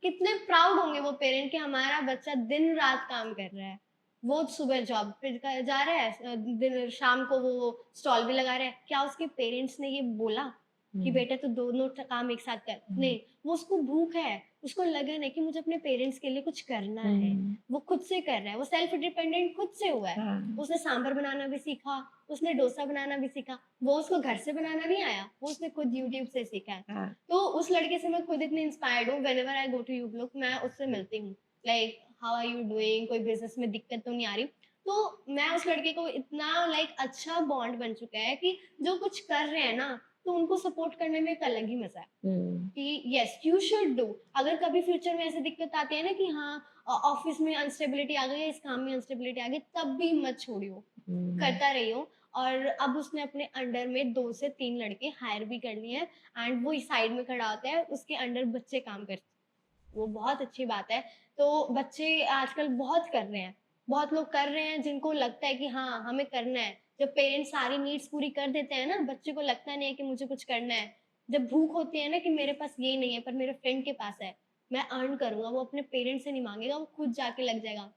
कितने प्राउड होंगे वो पेरेंट कि हमारा बच्चा दिन रात काम कर रहा है। वो सुबह जॉब पे जा रहा है, दिन शाम को वो स्टॉल भी लगा रहा है। क्या उसके पेरेंट्स ने ये बोला कि बेटा तू दोनों काम एक साथ कर? नहीं, वो उसको भूख है, उसको लगन है कि मुझे अपने पेरेंट्स के लिए कुछ करना है। वो खुद से कर रहा है, वो सेल्फ डिपेंडेंट खुद से हुआ है। उसने सांभर बनाना भी सीखा, उसने डोसा बनाना भी सीखा। वो उसको घर से बनाना नहीं आया, वो उसने खुद यूट्यूब से सीखा है। तो उस लड़के से मैं खुद इतनी इंस्पायर्ड हूँ। Whenever I go to you block, मैं उससे मिलती हूँ, like how are you doing, कोई बिजनेस में दिक्कत तो नहीं आ रही? तो मैं उस लड़के को इतना लाइक अच्छा बॉन्ड बन चुका है कि जो कुछ कर रहे हैं ना, तो उनको सपोर्ट करने में एक अलग ही मजा है कि यस यू शुड डू। अगर कभी फ्यूचर में ऐसी दिक्कत आती है ना कि हाँ ऑफिस में अनस्टेबिलिटी आ गई, इस काम में अनस्टेबिलिटी आ गई, तब भी मत छोड़ियो, करता रहियो। और अब उसने अपने अंडर में 2 से 3 लड़के हायर भी कर लिए हैं, एंड वो इस साइड में खड़ा होता है, उसके अंडर बच्चे काम करते हैं। वो बहुत अच्छी बात है। तो बच्चे आजकल बहुत कर रहे हैं, बहुत लोग कर रहे हैं जिनको लगता है कि हाँ हमें करना है। जब पेरेंट्स सारी नीड्स पूरी कर देते हैं ना, बच्चे को लगता नहीं है कि मुझे कुछ करना है। जब भूख होती है ना कि मेरे पास ये नहीं है पर मेरे फ्रेंड के पास है, मैं अर्न करूंगा, वो अपने पेरेंट्स से नहीं मांगेगा, वो खुद जाके लग जाएगा।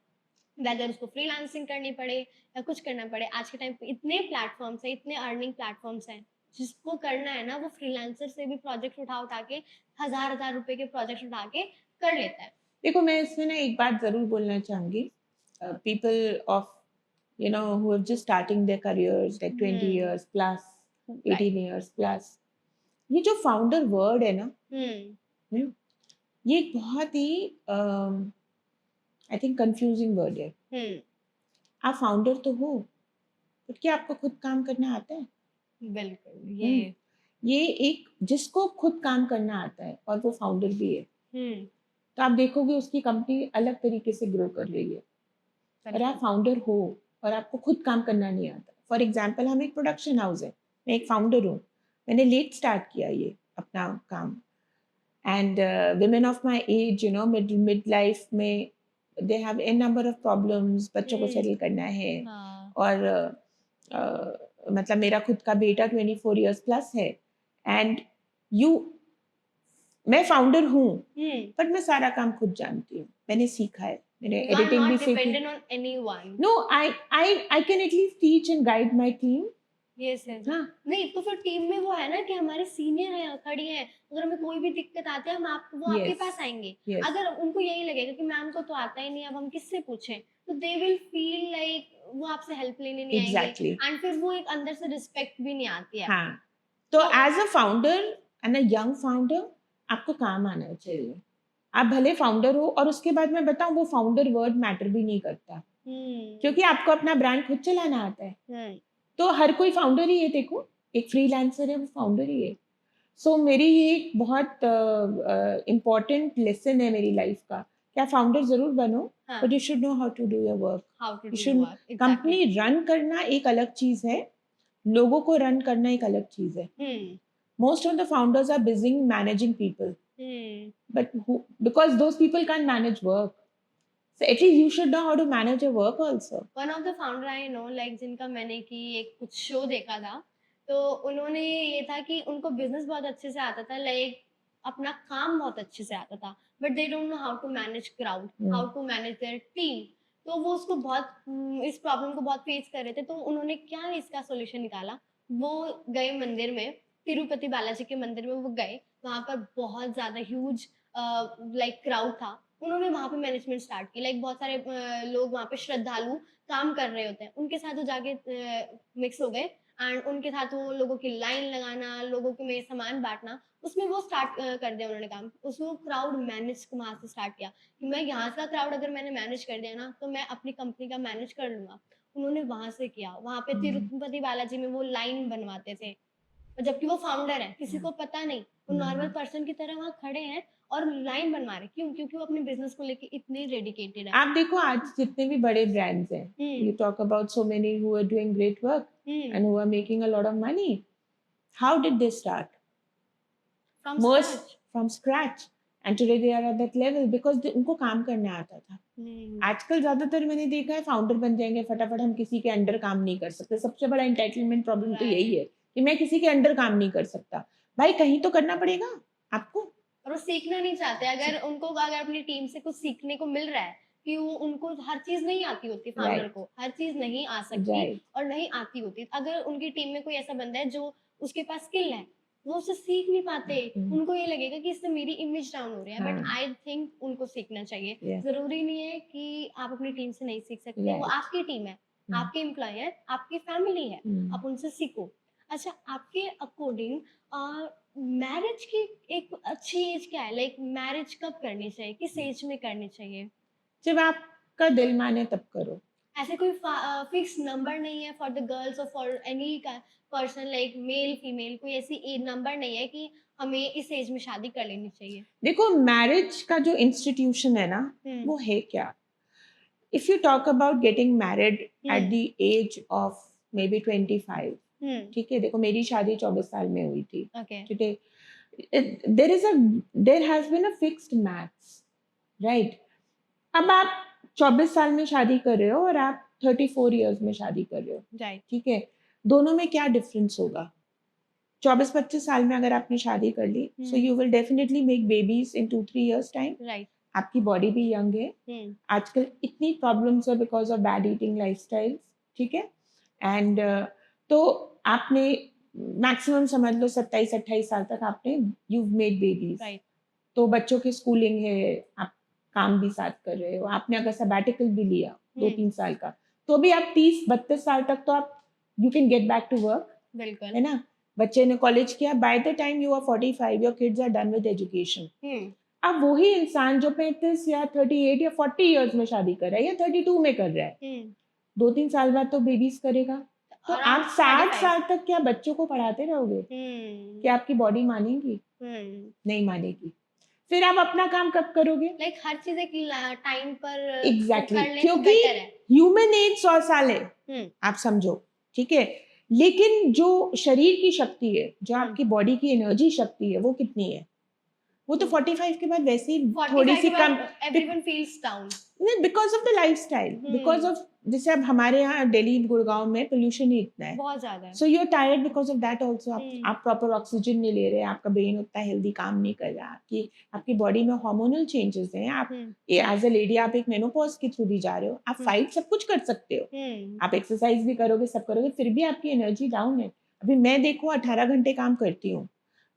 वेदर उसको फ्रीलांसिंग करनी पड़े या कुछ करना पड़े। आज के टाइम पे इतने प्लेटफॉर्म्स हैं, इतने अर्निंग प्लेटफॉर्म्स हैं, जिसको करना है ना वो फ्रीलांसर से भी प्रोजेक्ट उठा उठा के, हजार रुपए के प्रोजेक्ट उठा के कर लेता है। देखो, मैं इसमें ना एक बात ज़रूर बोलना चाहूँगी। People of who are just starting their careers like 20 years plus, 18 years plus, ये जो फाउंडर वर्ड है ना, ये एक बहुत ही आई थिंक कंफ्यूजिंग वर्ड है। आप फाउंडर तो हो, बट क्या आपको खुद काम करना आता है? बिल्कुल ये एक जिसको खुद काम करना आता है और वो फाउंडर भी है, तो आप देखोगे उसकी कंपनी अलग तरीके से ग्रो कर रही है। और आप फाउंडर हो और आपको खुद काम करना नहीं आता। फॉर एग्जाम्पल, हम एक प्रोडक्शन हाउस है, मैं एक फाउंडर हूँ, मैंने लेट स्टार्ट किया ये अपना काम। And women of my age, mid life में they have a number of problems, बच्चों को सेटल करना है। और मतलब मेरा खुद का बेटा 24 years प्लस है, एंड यू मैं फाउंडर हूँ, बट मैं सारा काम खुद जानती हूँ, मैंने सीखा है, मैंने एडिटिंग भी सीखी। No, I can at least teach and guide my team. Yes नहीं तो फिर टीम में वो है ना कि हमारे सीनियर है, खड़ी है, अगर हमें कोई भी दिक्कत आती है, वो आपके पास आएंगे। अगर उनको यही लगेगा कि मैम को तो आता ही नहीं, अब हम किससे पूछें, तो दे विल फील लाइक वो आपसे हेल्प लेने नहीं आएंगे, एंड फिर वो एक अंदर से रिस्पेक्ट भी नहीं आती है। हाँ, तो as a founder and a young founder आपको काम आना चाहिए। आप भले फाउंडर हो, और उसके बाद मैं बताऊं, वो फाउंडर वर्ड मैटर भी नहीं करता, क्योंकि आपको अपना ब्रांड खुद चलाना आता है। तो हर कोई फाउंडर ही है। देखो, एक फ्रीलांसर है, वो फाउंडर ही है। सो मेरी ये एक बहुत इम्पोर्टेंट लेसन है मेरी लाइफ का, क्या फाउंडर जरूर बनो, but you should know how to do your work. You should company run करना एक अलग चीज है, लोगों को रन करना एक अलग चीज है। Most of the founders are busy managing people, but because those people can't manage work, so at least you should know how to manage your work also. One of the founder I know, like जिनका मैंने की एक कुछ शो देखा था, तो उन्होंने ये था कि उनको बिजनेस बहुत अच्छे से आता था, लाइक अपना काम बहुत अच्छे से आता था, but they don't know how to manage crowd, how to manage their team. तो वो उसको बहुत इस प्रॉब्लम को बहुत फेस कर रहे थे, तो उन्होंने क्या इसका सॉल्यूशन निकाला, वो गए मंदिर में, तिरुपति बालाजी के मंदिर में वो गए, वहाँ पर बहुत ज़्यादा ह्यूज लाइक क्राउड था। उन्होंने वहाँ पे मैनेजमेंट स्टार्ट की, लाइक बहुत सारे लोग वहाँ पे श्रद्धालु काम कर रहे होते हैं, उनके साथ वो जाके मिक्स हो गए एंड उनके साथ वो लोगों की लाइन लगाना, लोगों के में सामान बाँटना, उसमें वो स्टार्ट कर दिया उन्होंने काम। उसमें वो क्राउड मैनेज को वहाँ से स्टार्ट किया कि मैं यहाँ का क्राउड अगर मैंने मैनेज कर दिया ना, तो मैं अपनी कंपनी का मैनेज कर लूँगा। उन्होंने वहाँ से किया। वहाँ पे तिरुपति बालाजी में वो लाइन बनवाते थे। और जबकि वो फाउंडर है, किसी को पता नहीं, वो नॉर्मल पर्सन की तरह वहाँ खड़े हैं और लाइन बनवा रहे हैं। क्यों? क्योंकि वो अपने बिज़नेस को लेके इतने डेडिकेटेड है। आप देखो आज जितने भी बड़े ब्रांड्स हैं, हुँ, you talk about so many who are doing great work hmm, and who are making a lot of money. How did they start? From Most scratch. from scratch. And today they are at that level because उनको काम करना आता था. हुँ, आजकल ज्यादातर मैंने देखा है फाउंडर बन जाएंगे फटाफट, हम किसी के अंडर काम नहीं कर सकते. सबसे बड़ा एंटाइटलमेंट प्रॉब्लम तो यही राइट। है कि मैं किसी के अंडर काम नहीं कर सकता. भाई कहीं तो करना पड़ेगा आपको. और वो सीखना नहीं चाहते। अगर अपनी टीम से कुछ सीखने को मिल रहा है कि वो उनको हर चीज़ नहीं आती होती फाउंडर राइट को, हर चीज़ नहीं आ सकती राइट. और नहीं आती होती। अगर उनकी टीम में कोई ऐसा बंदा है जो उसके पास स्किल है, वो उससे सीख नहीं पाते। उनको ये लगेगा कि इससे मेरी इमेज डाउन हो रही है, बट हाँ. आई थिंक उनको सीखना चाहिए। Yes. ज़रूरी नहीं है कि आप अपनी टीम से नहीं सीख सकते, वो Right. आपकी टीम है, Hmm. आपके एम्प्लॉयी है, आपकी फैमिली है, Hmm. आप उनसे सीखो। अच्छा, आपके अकॉर्डिंग मैरिज की एक अच्छी एज क्या है? लाइक मैरिज कब करनी चाहिए? किस एज में करनी चाहिए? जब आपका दिल माने तब करो. ऐसे कोई फिक्स नंबर नहीं है फॉर द गर्ल्स और for any person like male, female, कोई ऐसी नंबर नहीं है कि हमें इस एज में शादी कर लेनी चाहिए? देखो मैरिज का जो इंस्टीट्यूशन है ना, हुँ, वो है क्या. If you talk about getting married at hmm, the age of may be 25, hmm, ठीक है. देखो मेरी शादी 24 साल में हुई थी. ओके, ठीक है. There is a there has been a fixed maths, right. अब आप 24 साल में शादी कर रहे हो और आप 34 इयर्स में शादी कर रहे हो. राइट, ठीक है. दोनों में क्या डिफरेंस होगा. 24-25 साल में अगर आपने शादी कर ली, सो हुँ, you will definitely make babies in 2-3 years time. Right, आपकी बॉडी भी यंग है. हुँ, आजकल इतनी प्रॉब्लम्स है because of bad eating lifestyles. ठीक है. एंड तो आपने मैक्सिमम समझ लो 27-28 साल तक आपने यू मेड बेबीज. राइट, तो बच्चों की स्कूलिंग है, आप काम भी साथ कर रहे हो. आपने अगर सबैटिकल भी लिया दो हुँ, तीन साल का, तो भी आप 30-32 साल तक तो आप you can get back to work. बिल्कुल, है ना. बच्चे ने कॉलेज किया, by the time you are 45 your kids are done with education. हुँ, अब वही इंसान जो 35 या 38 या 40 इयर्स में शादी कर रहा है या 32 में कर रहा है, हुँ, 2-3 साल बाद तो बेबीज करेगा. तो अराउंड आप 60 35 साल तक क्या बच्चों को पढ़ाते रहोगे? हुँ, क्या आपकी बॉडी मानेगी? हुँ। नहीं मानेगी. फिर आप अपना काम कब करोगे? लाइक हर चीज़ एक टाइम पर एग्जैक्टली कर लें तो क्योंकि बेटर है। ह्यूमन एज 100 साल है. हुँ, आप समझो. ठीक है. लेकिन जो शरीर की शक्ति है, जो हुँ, आपकी बॉडी की एनर्जी शक्ति है, वो कितनी है? वो तो हुँ। 45 के बाद वैसे ही थोड़ी 45 सी के कम. बाद एवरीवन फील्स डाउन। नहीं, because of the lifestyle, because hmm, of जैसे अब हमारे यहाँ दिल्ली गुड़गांव में पोल्यूशन ही इतना है. बहुत ज़्यादा है। So you are tired because of that also. हुँ, आप प्रॉपर ऑक्सीजन नहीं ले रहे, आपका ब्रेन उतना हेल्दी काम नहीं कर रहा, आपकी बॉडी में हार्मोनल चेंजेस हैं. आप हुँ, एज अ लेडी आप एक मेनोपॉज के थ्रू भी जा रहे हो. आप हुँ, फाइट सब कुछ कर सकते हो. हुँ, आप एक्सरसाइज भी करोगे, सब करोगे, फिर भी आपकी एनर्जी डाउन है. अभी मैं देखो 18 घंटे काम करती हूँ,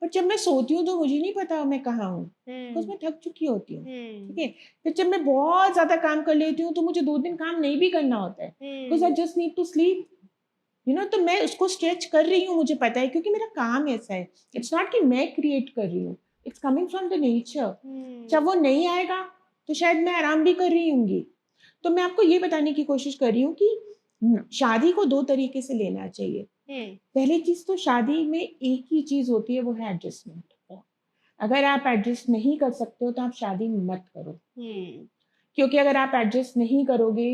बट जब मैं सोती हूँ तो मुझे नहीं पता मैं कहाँ हूँ, बिकॉज हुँ, मैं थक चुकी होती हूँ. ठीक हुँ, है. फिर जब मैं बहुत ज़्यादा काम कर लेती हूँ तो मुझे 2 दिन काम नहीं भी करना होता है, because I hmm, just need to sleep. तो मैं उसको स्ट्रेच कर रही हूँ, मुझे पता है, क्योंकि मेरा काम ऐसा है. इट्स नॉट कि मैं क्रिएट कर रही हूँ, it's coming from the nature. जब वो नहीं आएगा तो शायद मैं आराम भी कर रही होंगी. तो मैं आपको ये बताने की कोशिश कर रही हूँ कि शादी को 2 तरीके से लेना चाहिए. हुँ, पहली चीज़ तो शादी में एक ही चीज़ होती है, वो है एडजस्टमेंट. अगर आप एडजस्ट नहीं कर सकते हो तो आप शादी मत करो, हुँ, क्योंकि अगर आप एडजस्ट नहीं करोगे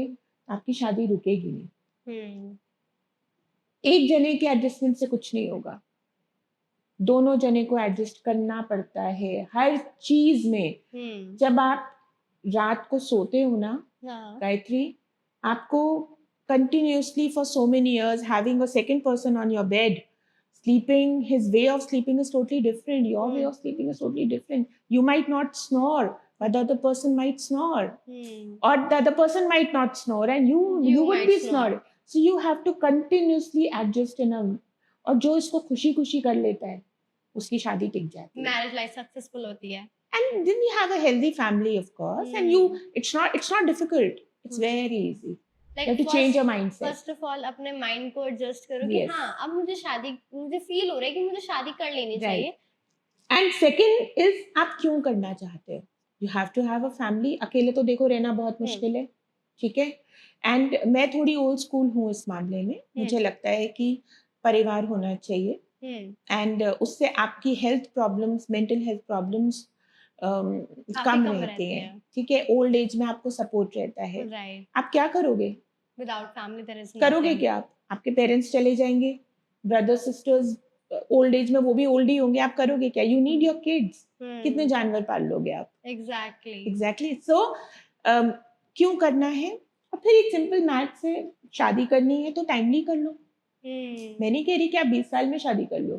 आपकी शादी रुकेगी नहीं. हुँ, एक जने के एडजस्टमेंट से कुछ नहीं होगा. दोनों जने को एडजस्ट करना पड़ता है हर चीज़ में. हुँ, जब आप रात को सोते हो ना हाँ, गायत्री, आपको continuously for so many years having a second person on your bed, sleeping, his way of sleeping is totally different, your way hmm, of sleeping is totally different. You might not snore, but the other person might snore, Hmm. or the other person might not snore, and you would might be snore. snoring. So you have to continuously adjust in a, और जो इसको खुशी खुशी कर लेता है उसकी शादी टिक जाती है. मैरिज लाइफ सक्सेसफुल होती है. And then you have a healthy family, of course, and you, it's not difficult, it's very easy. You have to change your mindset. First of all अपने माइंड को एडजस्ट करो कि Yes. हाँ अब मुझे फील हो रहा है कि मुझे शादी कर लेनी Right. चाहिए. एंड सेकंड इज आप क्यों करना चाहते हो. You have to have a family. अकेले तो देखो रहना बहुत मुश्किल है, ठीक है. एंड मैं थोड़ी ओल्ड स्कूल हूँ इस मामले में. मुझे लगता है कि परिवार होना चाहिए, एंड उससे आपकी health problems, mental health problems कम रहते हैं, ठीक है. ओल्ड एज में आपको सपोर्ट रहता है. राइट. आप क्या करोगे विदाउट फैमिली देयर इज करोगे क्या आप. आपके पेरेंट्स चले जाएंगे, ब्रदर्स सिस्टर्स ओल्ड एज में वो भी ओल्ड ही होंगे, आप करोगे क्या. You need your kids. कितने जानवर पाल लोगे आप. एग्जैक्टली. सो क्यों करना है. और फिर एक सिंपल मैथ से शादी करनी है तो टाइमली कर लो. मैं नहीं कह रही कि आप 20 साल में शादी कर लो,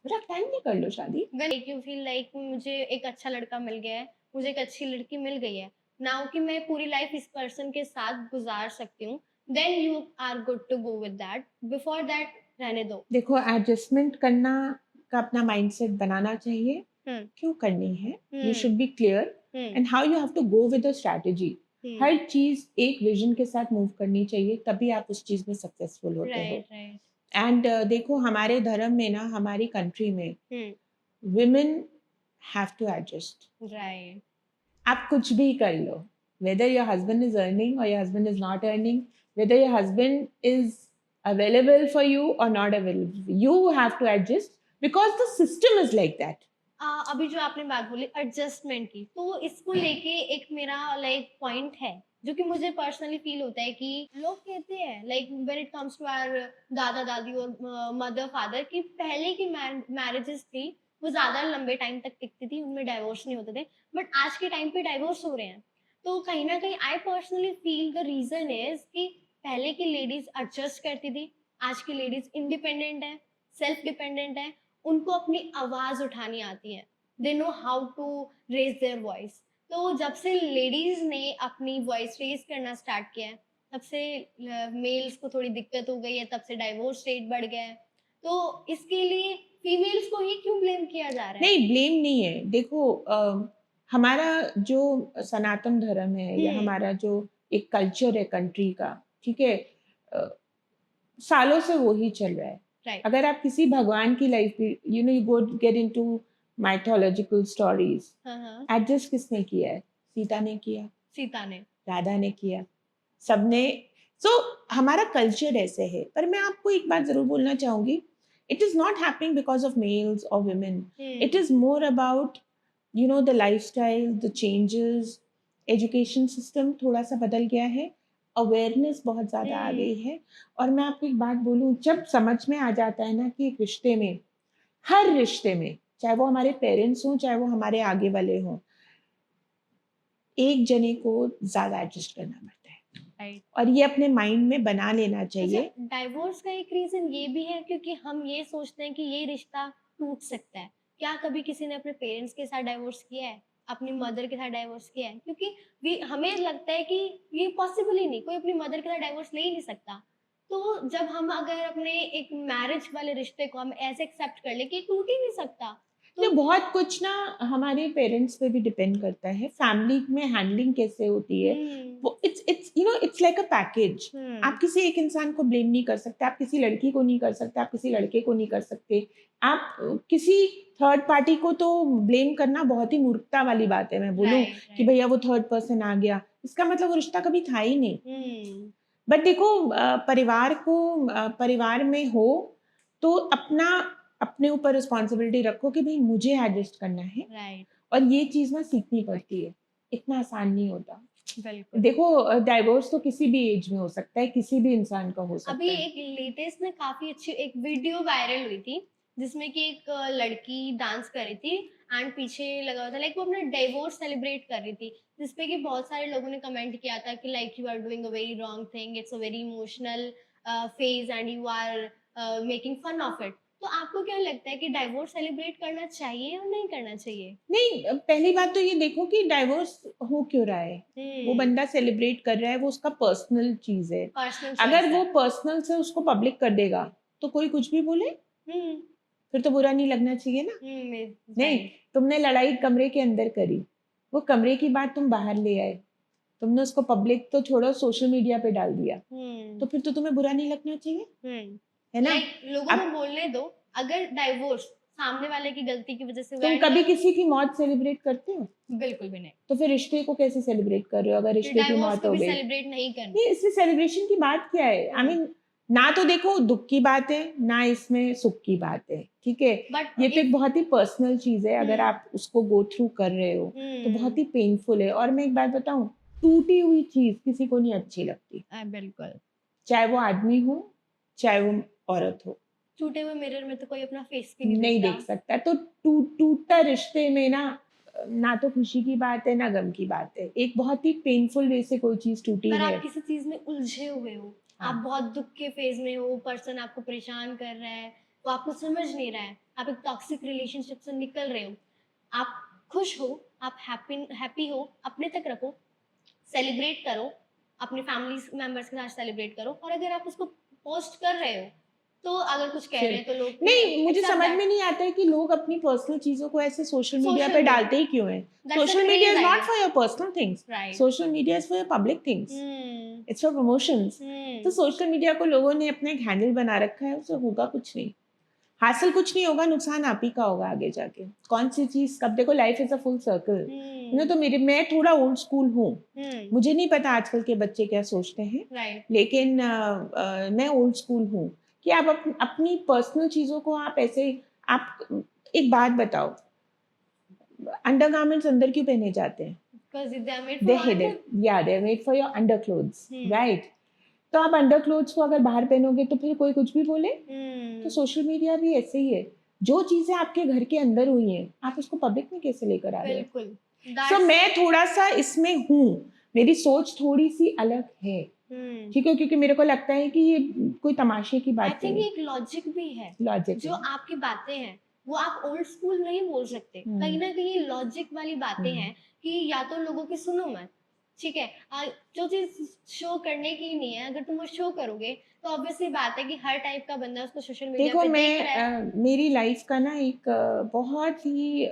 बट आप टाइमली कर लो शादी. When you feel like मुझे एक अच्छा लड़का मिल गया है, मुझे एक अच्छी लड़की मिल गई है, नाउ कि मैं पूरी लाइफ इस पर्सन के साथ गुजार सकती हूँ, then you are good to go with that. Before that रहने दो. देखो एडजस्टमेंट करना का अपना माइंडसेट बनाना चाहिए. क्यों करनी है, you should be clear, and how you have to go with a strategy. हर चीज एक विजन के साथ मूव करनी चाहिए, तभी आप उस चीज में सक्सेसफुल होते हो. राइट. एंड देखो हमारे धर्म में ना, हमारी कंट्री में women have to adjust. Right. आप कुछ भी कर लो, whether your husband is earning or your husband is not earning, whether your husband is available for you or not available, you have to adjust because the system is like that. अभी जो आपने बात बोली एडजस्टमेंट की, तो इसको लेके एक मेरा लाइक पॉइंट है जो कि मुझे पर्सनली फील होता है कि लोग कहते हैं like when it comes to our दादा दादी और मदर फादर कि पहले की मैरिजेस थी वो ज्यादा लंबे टाइम तक टिकती थी, उनमें डाइवोर्स नहीं होते थे. बट आज के टाइम पे डाइवोर्स हो रहे हैं. तो कहीं ना कहीं I personally feel the reason is कि पहले की लेडीज एडजस्ट करती थी, आज की लेडीज इंडिपेंडेंट है, सेल्फ डिपेंडेंट है, उनको अपनी आवाज उठानी आती है, they know how to raise their voice. तो जब से लेडीज ने अपनी वॉइस रेज करना स्टार्ट किया है, तब से मेल्स को थोड़ी दिक्कत हो गई है, तब से डाइवोर्स रेट बढ़ गया है. तो इसके लिए फीमेल्स को ही क्यों ब्लेम किया जा रहा है. नहीं, ब्लेम नहीं है. देखो हमारा जो सनातन धर्म है या हमारा जो एक कल्चर है कंट्री का, ठीक है, सालों से वो ही चल रहा है. राइट. अगर आप किसी भगवान की life you know you go get into mythological stories, adjust किसने किया है. सीता ने किया, सीता ने, राधा ने किया, सबने. सो हमारा कल्चर ऐसे है. पर मैं आपको एक बात जरूर बोलना चाहूंगी, it is not happening because of males or women. It is more about you know the lifestyle, the changes, education system थोड़ा सा बदल गया है, अवेयरनेस बहुत ज़्यादा आ गई है. और मैं आपको एक बात बोलूँ, जब समझ में आ जाता है ना कि एक रिश्ते में, हर रिश्ते में, चाहे वो हमारे पेरेंट्स हों चाहे वो हमारे आगे वाले हों, एक जने को ज़्यादा एडजस्ट करना पड़ता है. राइट. और ये अपने माइंड में बना लेना चाहिए. डाइवोर्स का एक रीजन ये भी है क्योंकि हम ये सोचते हैं कि ये रिश्ता टूट सकता है. क्या कभी किसी ने अपने पेरेंट्स के साथ डाइवोर्स किया है, अपनी मदर के साथ डाइवोर्स किया है? क्योंकि हमें लगता है कि ये पॉसिबल ही नहीं, कोई अपनी मदर के साथ डाइवोर्स ले ही नहीं सकता. तो जब हम अगर अपने एक मैरिज वाले रिश्ते को हम ऐसे एक्सेप्ट कर ले कि टूट ही नहीं सकता, तो बहुत कुछ ना हमारे पेरेंट्स पे भी डिपेंड करता है. फैमिली में हैंडलिंग कैसे होती है, वो it's you know it's like a package. आप किसी एक इंसान को ब्लेम नहीं कर सकते, आप किसी लड़की को नहीं कर सकते, आप किसी लड़के को नहीं कर सकते, आप किसी थर्ड पार्टी को तो ब्लेम करना बहुत ही मूर्खता वाली बात है. मैं बोलूँ कि भैया वो थर्ड पर्सन आ गया, इसका मतलब वो रिश्ता कभी था ही नहीं. बट देखो परिवार में हो तो अपने ऊपर रिस्पॉन्सिबिलिटी रखो कि भाई मुझे एडजस्ट करना है. राइट. और ये चीज ना सीखनी पड़ती है, इतना आसान नहीं होता. बिल्कुल. देखो डाइवोर्स तो किसी भी एज में हो सकता है, किसी भी इंसान का हो सकता अभी है. एक लेटेस्ट में काफी अच्छी एक वीडियो वायरल हुई थी जिसमें कि एक लड़की डांस कर रही थी एंड पीछे लगा हुआ था लाइक वो अपना डिवोर्स सेलिब्रेट कर रही थी, जिसपे कि बहुत सारे लोगों ने कमेंट किया था कि like you are doing a very wrong thing, it's a very emotional phase and you are making fun of it. तो आपको क्या लगता है कि डाइवोर्स सेलिब्रेट करना चाहिए और नहीं करना चाहिए? नहीं, पहली बात तो ये देखो कि डाइवोर्स हो क्यों रहा है। वो बंदा सेलिब्रेट कर रहा है, वो उसका पर्सनल चीज है। पर्सनल अगर चॉइस वो है। पर्सनल से उसको पब्लिक कर देगा तो कोई कुछ भी बोले, हम्म फिर तो बुरा नहीं लगना चाहिए ना। नहीं, राइट। तुमने लड़ाई कमरे के अंदर करी, वो कमरे की बात तुम बाहर ले आए, तुमने उसको पब्लिक तो छोड़ो सोशल मीडिया पे डाल दिया, तो फिर तो तुम्हें बुरा नहीं लगना चाहिए, है ना। लाइक लोगों को अब बोलने दो, अगर डाइवोर्स सामने वाले की गलती की वजह से हुआ तुम है कभी तो किसी की मौत सेलिब्रेट करते हो? बिल्कुल भी नहीं। तो फिर रिश्ते को कैसे सेलिब्रेट कर रहे हो अगर फिर रिश्ते की डाइवोर्स मौत को हो भी गई? सेलिब्रेट नहीं करना। नहीं, इसमें सेलिब्रेशन की बात क्या है? आई मीन, ना तो देखो दुख की बात है, ना इसमें सुख की बात है, ठीक है। बट ये तो एक बहुत ही पर्सनल चीज है, अगर हम्म आप उसको गो थ्रू कर रहे हो तो बहुत ही पेनफुल है। और मैं एक बात बताऊं, टूटी हुई चीज किसी को नहीं अच्छी लगती, बिल्कुल। चाहे वो आदमी हो, चाहे वो औरत हो, टूटे हुए मिरर में तो कोई अपना फेस भी नहीं नहीं देखता। देख सकता। तो टूटता रिश्ते में ना तो खुशी की बात है ना गम की बात है, एक बहुत ही पेनफुल वे से कोई चीज टूटी अगर है। आप किसी चीज में उलझे हुए हो, हाँ। आप बहुत दुख के फेज में हो, पर्सन आपको परेशान कर रहा है, वो आपको समझ नहीं रहा है, आप एक टॉक्सिक रिलेशनशिप से निकल रहे हो, आप खुश हो, आप हैप्पी हैप्पी हो, अपने तक रखो, सेलिब्रेट करो, अपने फैमिली मेंबर्स के साथ सेलिब्रेट करो। और अगर आप उसको पोस्ट कर रहे हो तो अगर कुछ कह रहे हैं तो लोग नहीं, मुझे accept समझ that। में नहीं आता है कि लोग अपनी पर्सनल चीजों को ऐसे सोशल मीडिया Social पे media, डालते ही क्यों हैं। that's a social media craze is I not guess। For your personal things, Right। Social media is for your public things, hmm it's for promotions. तो हम्म सोशल मीडिया को लोगों ने अपना एक हैंडल बना रखा है, उससे होगा कुछ नहीं, हासिल कुछ नहीं होगा, नुकसान आप ही का होगा आगे जाके। कौन सी चीज कब देखो, life is a full circle. तो मैं थोड़ा ओल्ड स्कूल हूँ, मुझे नहीं पता आजकल के बच्चे क्या सोचते हैं, राइट। लेकिन मैं ओल्ड स्कूल हूँ कि आप अपनी पर्सनल चीजों को आप ऐसे, आप एक बात बताओ, अंडरगारमेंट्स अंदर क्यों पहने जाते हैं? Because they are made for they all hid the it, yeah they made for your underclothes, hmm right. तो आप अंडर क्लोथ्स को अगर बाहर पहनोगे तो फिर कोई कुछ भी बोले। तो सोशल मीडिया भी ऐसे ही है, जो चीजें आपके घर के अंदर हुई हैं आप उसको पब्लिक में कैसे लेकर आ रहे हो? बिल्कुल। सो मैं थोड़ा सा इसमें हूँ, मेरी सोच थोड़ी सी अलग है, ठीक है, क्योंकि मेरे को लगता है कि ये कोई तमाशे की आई बात थिंक नहीं एक लॉजिक भी है, है, लॉजिक जो आपकी बातें हैं वो आप ओल्ड स्कूल नहीं बोल सकते, कहीं ना कहीं लॉजिक वाली बातें हैं कि या तो लोगों की सुनो मत, ठीक है। जो चीज शो करने की नहीं है, अगर तुम वो शो करोगे तो ऑब्वियसली बात है कि हर टाइप का बंदा उसको सोशल मीडिया देखो पे मैं देख रहा है। मेरी लाइफ का ना एक बहुत ही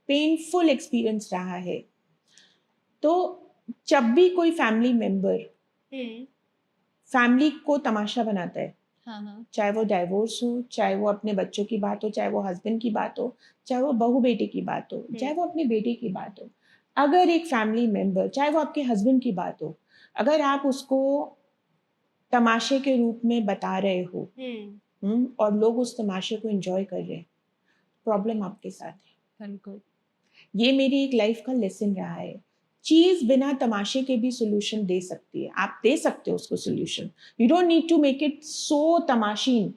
पेनफुल एक्सपीरियंस रहा है। तो जब भी कोई फैमिली मेंबर फैमिली को तमाशा बनाता है, हाँ चाहे वो डाइवोर्स हो, चाहे वो अपने बच्चों की बात हो, चाहे वो हस्बैंड की बात हो, चाहे वो बहू बेटे की बात हो, चाहे वो अपने बेटे की बात हो, अगर एक फैमिली मेंबर, चाहे वो आपके हस्बैंड की बात हो, अगर आप उसको तमाशे के रूप में बता रहे हो और लोग उस तमाशे को एंजॉय कर रहे हैं, प्रॉब्लम आपके साथ है। बिल्कुल। ये मेरी एक लाइफ का लेसन रहा है। चीज बिना तमाशे के भी सोल्यूशन दे सकती है, आप दे सकते हो उसको solution, you don't need to make it so तमाशीन।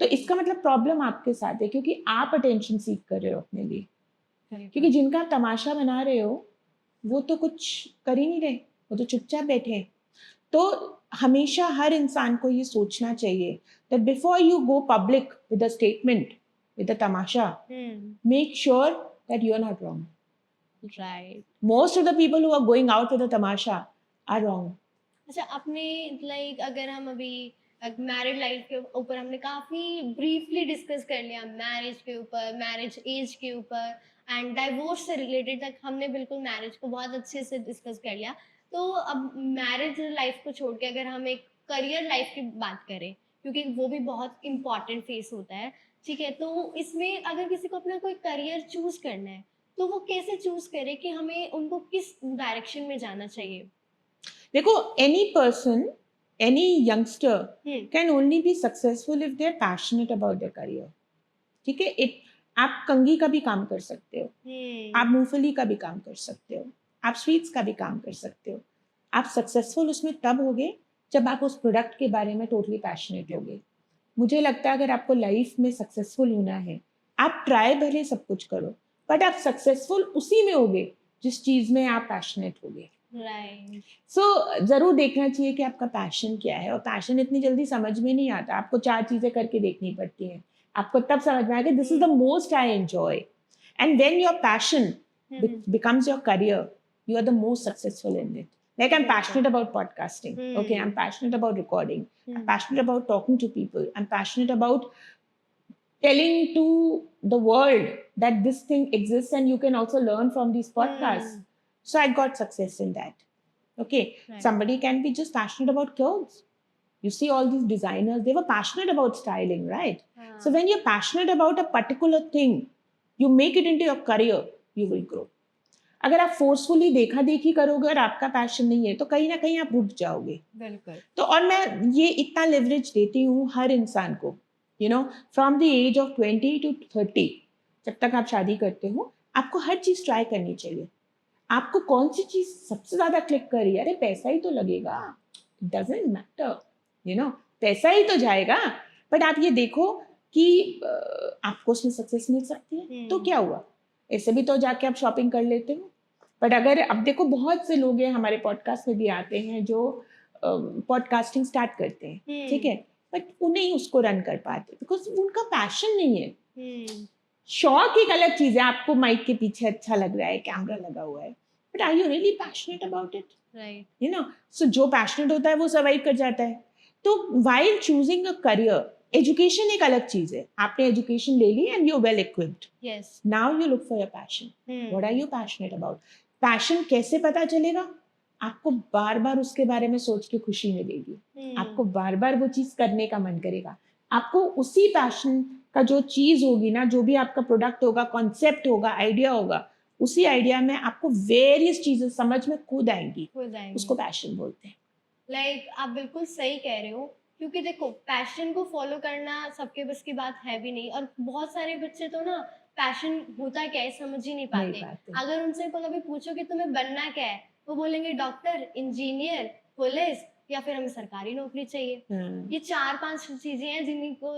तो इसका मतलब प्रॉब्लम आपके साथ है, क्योंकि आप अटेंशन सीख कर रहे हो अपने लिए, क्योंकि जिनका आप तमाशा बना रहे हो वो तो कुछ कर ही नहीं रहे, वो तो चुपचाप बैठे हैं। तो हमेशा हर इंसान को ये सोचना चाहिए that before you go public with a statement, with a tamasha, make sure that you are not wrong. Right. Most of the people who are going out with a tamasha are wrong. अच्छा, अपने लाइक अगर हम अभी मैरिड लाइफ के ऊपर हमने काफी ब्रीफली डिस्कस कर लिया, मैरिज के ऊपर, मैरिज एज के ऊपर एंड डाइवोर्स से रिलेटेड तक हमने बिल्कुल मैरिज को बहुत अच्छे से डिस्कस कर लिया। तो अब मैरिज लाइफ को छोड़ के अगर हम एक करियर लाइफ की बात करें, क्योंकि वो भी बहुत इंपॉर्टेंट फेस होता है, ठीक है, तो इसमें अगर किसी को अपना कोई करियर चूज करना है तो वो कैसे चूज करे कि हमें उनको किस डायरेक्शन में जाना चाहिए? देखो, any person, any youngster can only be successful if they are passionate about their career. ठीक है, आप कंघी का भी काम कर सकते हो, आप मूंगफली का भी काम कर सकते हो, आप स्वीट्स का भी काम कर सकते हो। आप सक्सेसफुल उसमें तब होगे जब आप उस प्रोडक्ट के बारे में टोटली पैशनेट होगे। मुझे लगता है अगर आपको लाइफ में सक्सेसफुल होना है, आप ट्राई भले सब कुछ करो, बट आप सक्सेसफुल उसी में होगे जिस चीज में आप पैशनेट होगे। राइट। सो जरूर देखना चाहिए कि आपका पैशन क्या है, और पैशन इतनी जल्दी समझ में नहीं आता, आपको 4 चीजें करके देखनी पड़ती हैं। आपको तब समझ में आएगा this is the most I enjoy. And when your passion becomes your career, you are the most successful in it. Like I'm passionate about podcasting. Okay, I'm passionate about recording. I'm passionate about talking to people. I'm passionate about telling to the world that this thing exists and you can also learn from these podcasts. So I got success in that. Okay, somebody can be just passionate about clothes. You see all these designers, they were passionate about styling, right? So when you're passionate about a particular thing, you make it into your career, you will grow. अगर आप फोर्सफुली देखा देखी करोगे और आपका पैशन नहीं है तो कहीं ना कहीं आप रुक जाओगे. बिल्कुल. तो और मैं ये इतना लेवरेज देती हूँ हर इंसान को, you know, from the age of 20 to 30, जब तक आप शादी करते हो आपको हर चीज ट्राई करनी चाहिए. आपको कौन सी चीज सबसे ज्यादा क्लिक कर रही है, अरे पैसा ही तो लगेगा, डजंट मैटर, यू नो, पैसा ही तो जाएगा. बट आप ये देखो कि आपको उसमें सक्सेस मिल सकती है तो क्या हुआ, ऐसे भी तो जाके आप शॉपिंग कर लेते हो. बट अगर अब देखो बहुत से लोग हैं हमारे पॉडकास्ट में भी आते हैं जो पॉडकास्टिंग स्टार्ट करते हैं, ठीक है, बट वो नहीं उसको रन कर पाते बिकॉज उनका पैशन नहीं है. शौक एक अलग चीज है, आपको माइक के पीछे अच्छा लग रहा है, कैमरा लगा हुआ है, but are you really passionate about it, right? You know, so जो पैशनेट होता है वो सर्वाइव कर जाता है. तो while choosing a career, education एक अलग चीज है. आपने एजुकेशन ले ली and you are well equipped. Yes. Now you look for your passion. What are you passionate about? Passion कैसे पता चलेगा? आपको बार बार उसके बारे में सोच के खुशी मिलेगी. आपको बार बार वो चीज करने का मन करेगा. आपको उसी पैशन का जो चीज होगी ना, जो भी आपका प्रोडक्ट होगा, कॉन्सेप्ट होगा, आइडिया होगा, उसी आइडिया में आपको वेरियस चीजें समझ में खुद आएंगी. उसको पैशन बोलते हैं. लाइक आप बिल्कुल सही कह रहे हो, क्योंकि देखो पैशन को फॉलो करना सबके बस की बात है भी नहीं. और बहुत सारे बच्चे तो ना पैशन होता क्या है समझ ही नहीं पाते. अगर उनसे कभी पूछो कि तुम्हें बनना क्या है, वो बोलेंगे डॉक्टर, इंजीनियर, पुलिस, या फिर हमें सरकारी नौकरी चाहिए. ये 4-5 चीजें हैं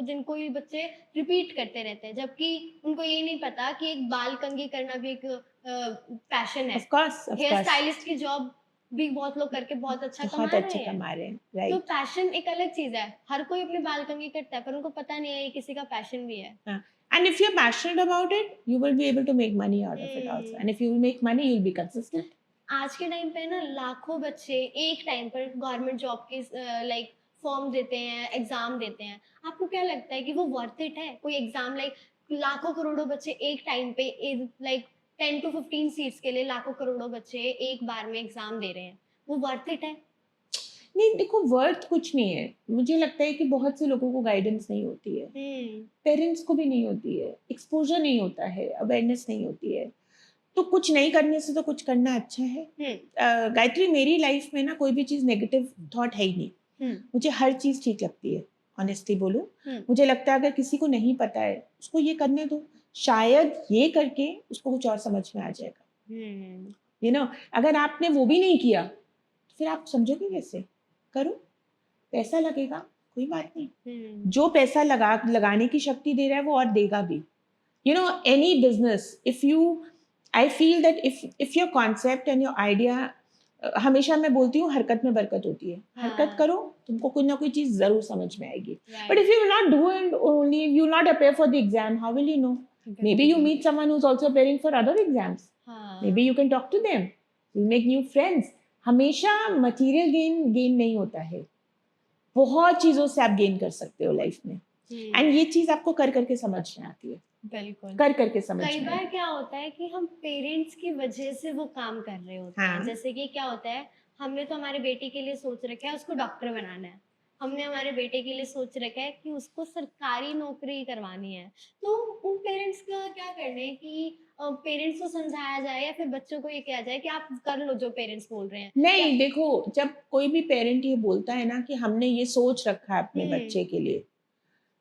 जिनको ये बच्चे रिपीट करते रहते हैं, जबकि उनको ये नहीं पता कि एक बाल कंघी करना भी एक पैशन है. हेयर स्टाइलिस्ट की जॉब भी बहुत लोग करके बहुत अच्छा कमा रहे हैं. तो पैशन एक अलग चीज है. हर कोई अपने बाल कंघी करता है पर उनको पता नहीं है ये किसी का पैशन भी है. And if you're passionate about it, you will be able to make money out of it also. And if you will make money, you'll be consistent. आज के टाइम पे ना लाखों बच्चे एक टाइम पर गवर्नमेंट जॉब के लाइक फॉर्म देते हैं, एग्जाम देते हैं. आपको क्या लगता है कि वो वर्थ इट है? कोई एग्जाम लाइक लाखों करोड़ों बच्चे एक टाइम पे लाइक 10 to 15 सीट्स के लिए लाखों करोड़ों बच्चे एक बार में एग्जाम दे रहे हैं, वो वर्थ इट है? नहीं, देखो वर्थ कुछ नहीं है. मुझे लगता है कि बहुत से लोगों को गाइडेंस नहीं होती है, पेरेंट्स को भी नहीं होती है, एक्सपोजर नहीं होता है, अवेयरनेस नहीं होती है. तो कुछ नहीं करने से तो कुछ करना अच्छा है. गायत्री, मेरी लाइफ में ना कोई भी चीज नेगेटिव थॉट है ही नहीं. मुझे हर चीज ठीक लगती है, ऑनेस्टली बोलूं. मुझे लगता है अगर किसी को नहीं पता है उसको ये करने दो, शायद ये करके उसको कुछ और समझ में आ जाएगा. यू नो, अगर आपने वो भी नहीं किया तो फिर आप समझोगे कैसे? करो, पैसा लगेगा, कोई बात नहीं. जो पैसा लगाने की शक्ति दे रहा है वो और देगा भी. You know, any business, if you, I feel that if your concept and your idea, हमेशा मैं बोलती हूँ हरकत में बरकत होती है. हरकत करो, तुमको कोई ना कोई चीज जरूर समझ में आएगी. But if you will not do it, only you will not appear for the exam, how will you know? Maybe you meet someone who's also preparing for other exams. Maybe you can talk to them. You make new friends. हमेशा मटेरियल गेन नहीं होता है. बहुत चीजों से आप गेन कर सकते हो लाइफ में. एंड ये चीज आपको कर करके समझ में आती है. बिल्कुल, कर करके समझ में. कई बार क्या होता है कि हम पेरेंट्स की वजह से वो काम कर रहे होते हैं. जैसे कि क्या होता है, हमने तो हमारे बेटे के लिए सोच रखा है उसको डॉक्टर बनाना है, हमने हमारे बेटे के लिए सोच रखा है कि उसको सरकारी नौकरी करवानी है. तो उन पेरेंट्स का क्या करना है कि पेरेंट्स को समझाया जाए या फिर बच्चों को ये कहा जाए कि आप कर लो जो पेरेंट्स बोल रहे हैं? नहीं, देखो, जब कोई भी पेरेंट ये बोलता है ना कि हमने ये सोच रखा है अपने बच्चे के लिए,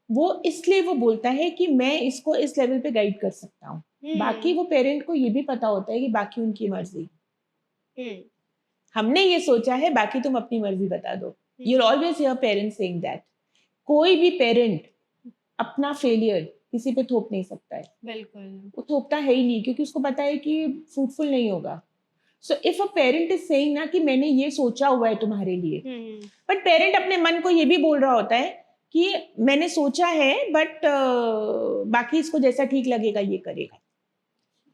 वो इसलिए वो बोलता है कि मैं इसको इस लेवल पे गाइड कर सकता हूँ. बाकी वो पेरेंट को ये भी पता होता है कि बाकी उनकी मर्जी. हमने ये सोचा है, बाकी तुम अपनी मर्जी बता दो. You'll always hear parents saying that. कोई भी पेरेंट अपना फेलियर किसी पे थोप नहीं सकता है. बिल्कुल, वो थोपता है ही नहीं, क्योंकि उसको पता है कि फ्रूटफुल नहीं होगा. So if a parent is saying ना कि मैंने ये सोचा हुआ है तुम्हारे लिए, बट पेरेंट अपने मन को ये भी बोल रहा होता है कि मैंने सोचा है बट बाकी इसको जैसा ठीक लगेगा ये करेगा.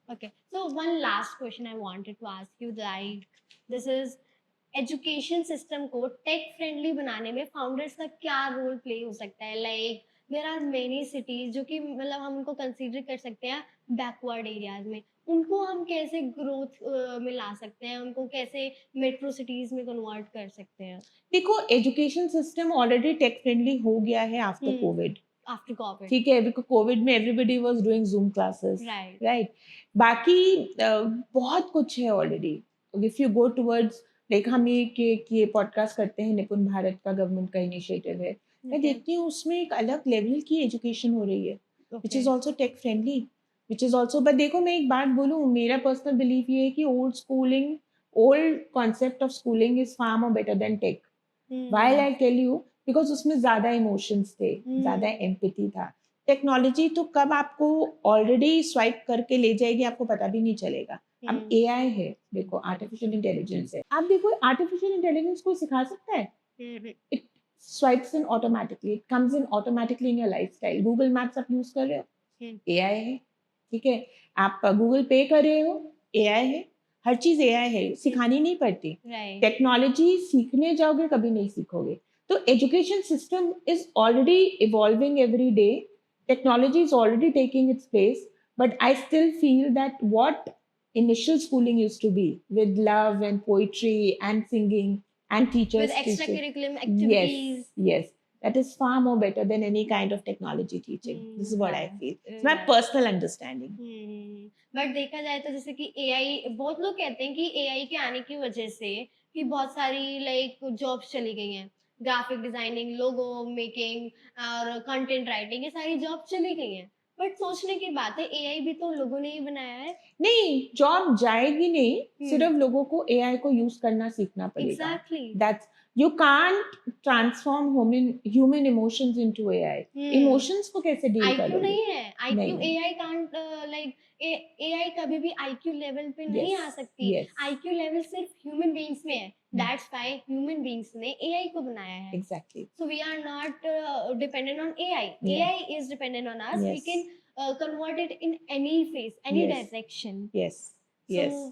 Okay. So one last question I wanted to ask you, like this is education system को टेक फ्रेंडली बनाने में फाउंडर्स का क्या रोल प्ले हो सकता है? Like there are many cities जो कि मतलब हम उनको कंसीडर कर सकते हैं बैकवर्ड एरियाज में, उनको हम कैसे ग्रोथ में ला सकते हैं, उनको कैसे मेट्रो सिटीज में कन्वर्ट कर सकते हैं देखो education system already tech friendly हो गया है आफ्टर कोविड. After covid? ठीक है, बिकॉज कोविड में everybody was doing zoom classes, right. Right. बाकी बहुत कुछ है already. If you go towards like हम ये पॉडकास्ट करते हैं, निपुण भारत का गवर्नमेंट का इनिशिएटिव है. मैं देखती हूँ उसमें एक अलग लेवल की एजुकेशन हो रही है which is also tech friendly, which is also. But देखो मैं एक बात बोलूँ, मेरा पर्सनल बिलीफ ये है कि old concept of schooling is far more better than tech. While I tell you, because उसमें ज्यादा इमोशंस थे, ज्यादा एम्पैथी था. टेक्नोलॉजी तो कब आपको ऑलरेडी स्वाइप करके ले जाएगी आपको पता भी नहीं चलेगा. अब एआई है, देखो आर्टिफिशियल इंटेलिजेंस है. आप देखो आर्टिफिशियल इंटेलिजेंस को सिखा सकता है. It swipes in automatically, it comes in automatically in your lifestyle. Google maps आप यूज कर रहे हो, एआई है. ठीक है, आप गूगल पे कर रहे हो, एआई है. हर चीज एआई है, सिखानी नहीं पड़ती. टेक्नोलॉजी सीखने जाओगे कभी नहीं सीखोगे. तो education system is already evolving every day. Technology is already taking its place, but I still feel that what initial schooling used to be with love and poetry and singing and teachers with extracurricular activities. Yes, that is far more better than any kind of technology teaching. This is what I feel. It's my personal understanding. But देखा जाए तो जैसे कि एआई, बहुत लोग कहते हैं कि एआई के आने की वजह से कि बहुत सारी लाइक जॉब्स चली गई हैं, ग्राफिक डिजाइनिंग, लोगो मेकिंग और कंटेंट राइटिंग, ये सारी जॉब चली गई हैं. बट सोचने की बात है, एआई भी तो लोगों ने ही बनाया है. नहीं, जॉब जाएगी नहीं, सिर्फ लोगों को एआई को यूज करना सीखना पड़ेगा. Exactly. That's, you can't transform human emotions into AI. Emotions को कैसे डील करोगे? IQ नहीं है, IQ AI can't like AI कभी भी IQ लेवल पे नहीं आ सकती. IQ लेवल सिर्फ ह्यूमन बीइंग्स में है. That's why human beings ने AI को बनाया है. Exactly. So we are not dependent on AI. AI is dependent on us. We can convert it in any phase, any direction. Yes. Yes. So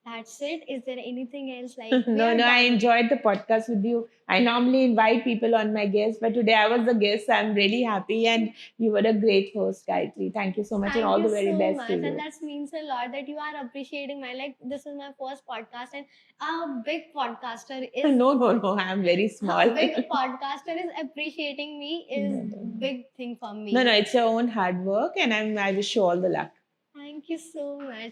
that's it. Is there anything else like? No, I enjoyed the podcast with you. I normally invite people on my guests, but today I was the guest. I'm really happy, and you were a great host, Gayatri. Thank you so much, and all the very best to you. And that means a lot that you are appreciating my, like, this is my first podcast, and a big podcaster is no. I'm very small. A big podcaster is appreciating me is big thing for me. No, it's your own hard work, and I wish you all the luck. Thank you so much.